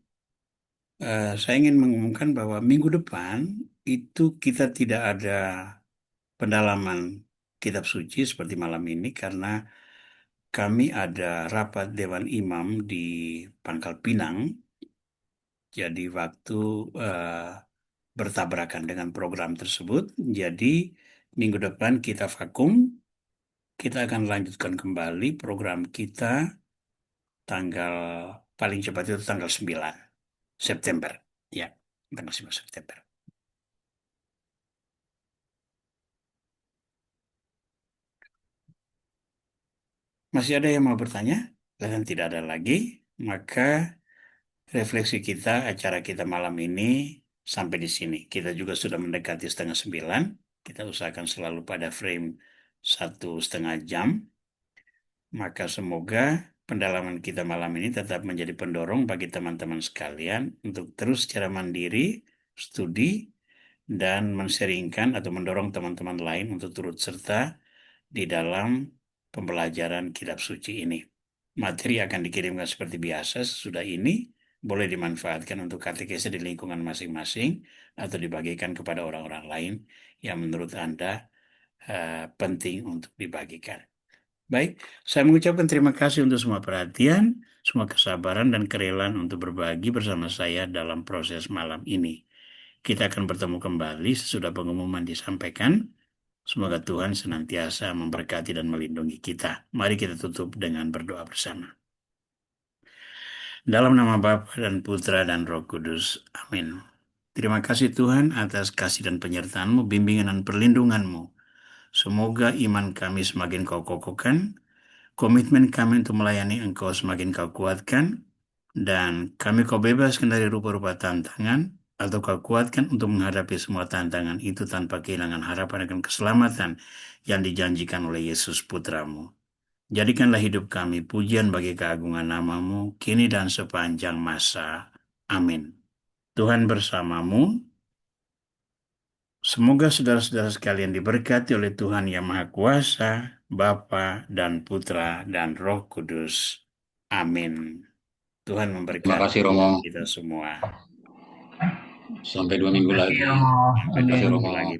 saya ingin mengumumkan bahwa minggu depan itu kita tidak ada pendalaman kitab suci seperti malam ini karena kami ada rapat Dewan Imam di Pangkal Pinang. Jadi waktu eh, bertabrakan dengan program tersebut. Jadi minggu depan kita vakum, kita akan lanjutkan kembali program kita tanggal paling cepat itu tanggal 9 September. Ya, tanggal 9 September. Masih ada yang mau bertanya? Dan tidak ada lagi, maka refleksi kita, acara kita malam ini sampai di sini. Kita juga sudah mendekati setengah 9. Kita usahakan selalu pada frame 1,5 jam. Maka semoga pendalaman kita malam ini tetap menjadi pendorong bagi teman-teman sekalian untuk terus secara mandiri, studi, dan menseringkan atau mendorong teman-teman lain untuk turut serta di dalam pembelajaran kitab suci ini. Materi akan dikirimkan seperti biasa sesudah ini, boleh dimanfaatkan untuk katekese di lingkungan masing-masing atau dibagikan kepada orang-orang lain yang menurut Anda penting untuk dibagikan. Baik, saya mengucapkan terima kasih untuk semua perhatian, semua kesabaran dan kerelaan untuk berbagi bersama saya dalam proses malam ini. Kita akan bertemu kembali sesudah pengumuman disampaikan. Semoga Tuhan senantiasa memberkati dan melindungi kita. Mari kita tutup dengan berdoa bersama. Dalam nama Bapa dan Putra dan Roh Kudus. Amin. Terima kasih Tuhan atas kasih dan penyertaan-Mu, bimbingan dan perlindungan-Mu. Semoga iman kami semakin Kau kokohkan, komitmen kami untuk melayani Engkau semakin Kau kuatkan, dan kami Kau bebaskan dari rupa-rupa tantangan, atau Kau kuatkan untuk menghadapi semua tantangan itu tanpa kehilangan harapan akan keselamatan yang dijanjikan oleh Yesus Putramu. Jadikanlah hidup kami pujian bagi keagungan nama-Mu, kini dan sepanjang masa. Amin. Tuhan bersamamu. Semoga saudara-saudara sekalian diberkati oleh Tuhan Yang Maha Kuasa, Bapa dan Putra dan Roh Kudus. Amin. Tuhan Terima kasih memberkati Romo. kita semua. Sampai 2 minggu lagi. Sampai Terima dua kasih minggu Romo. lagi.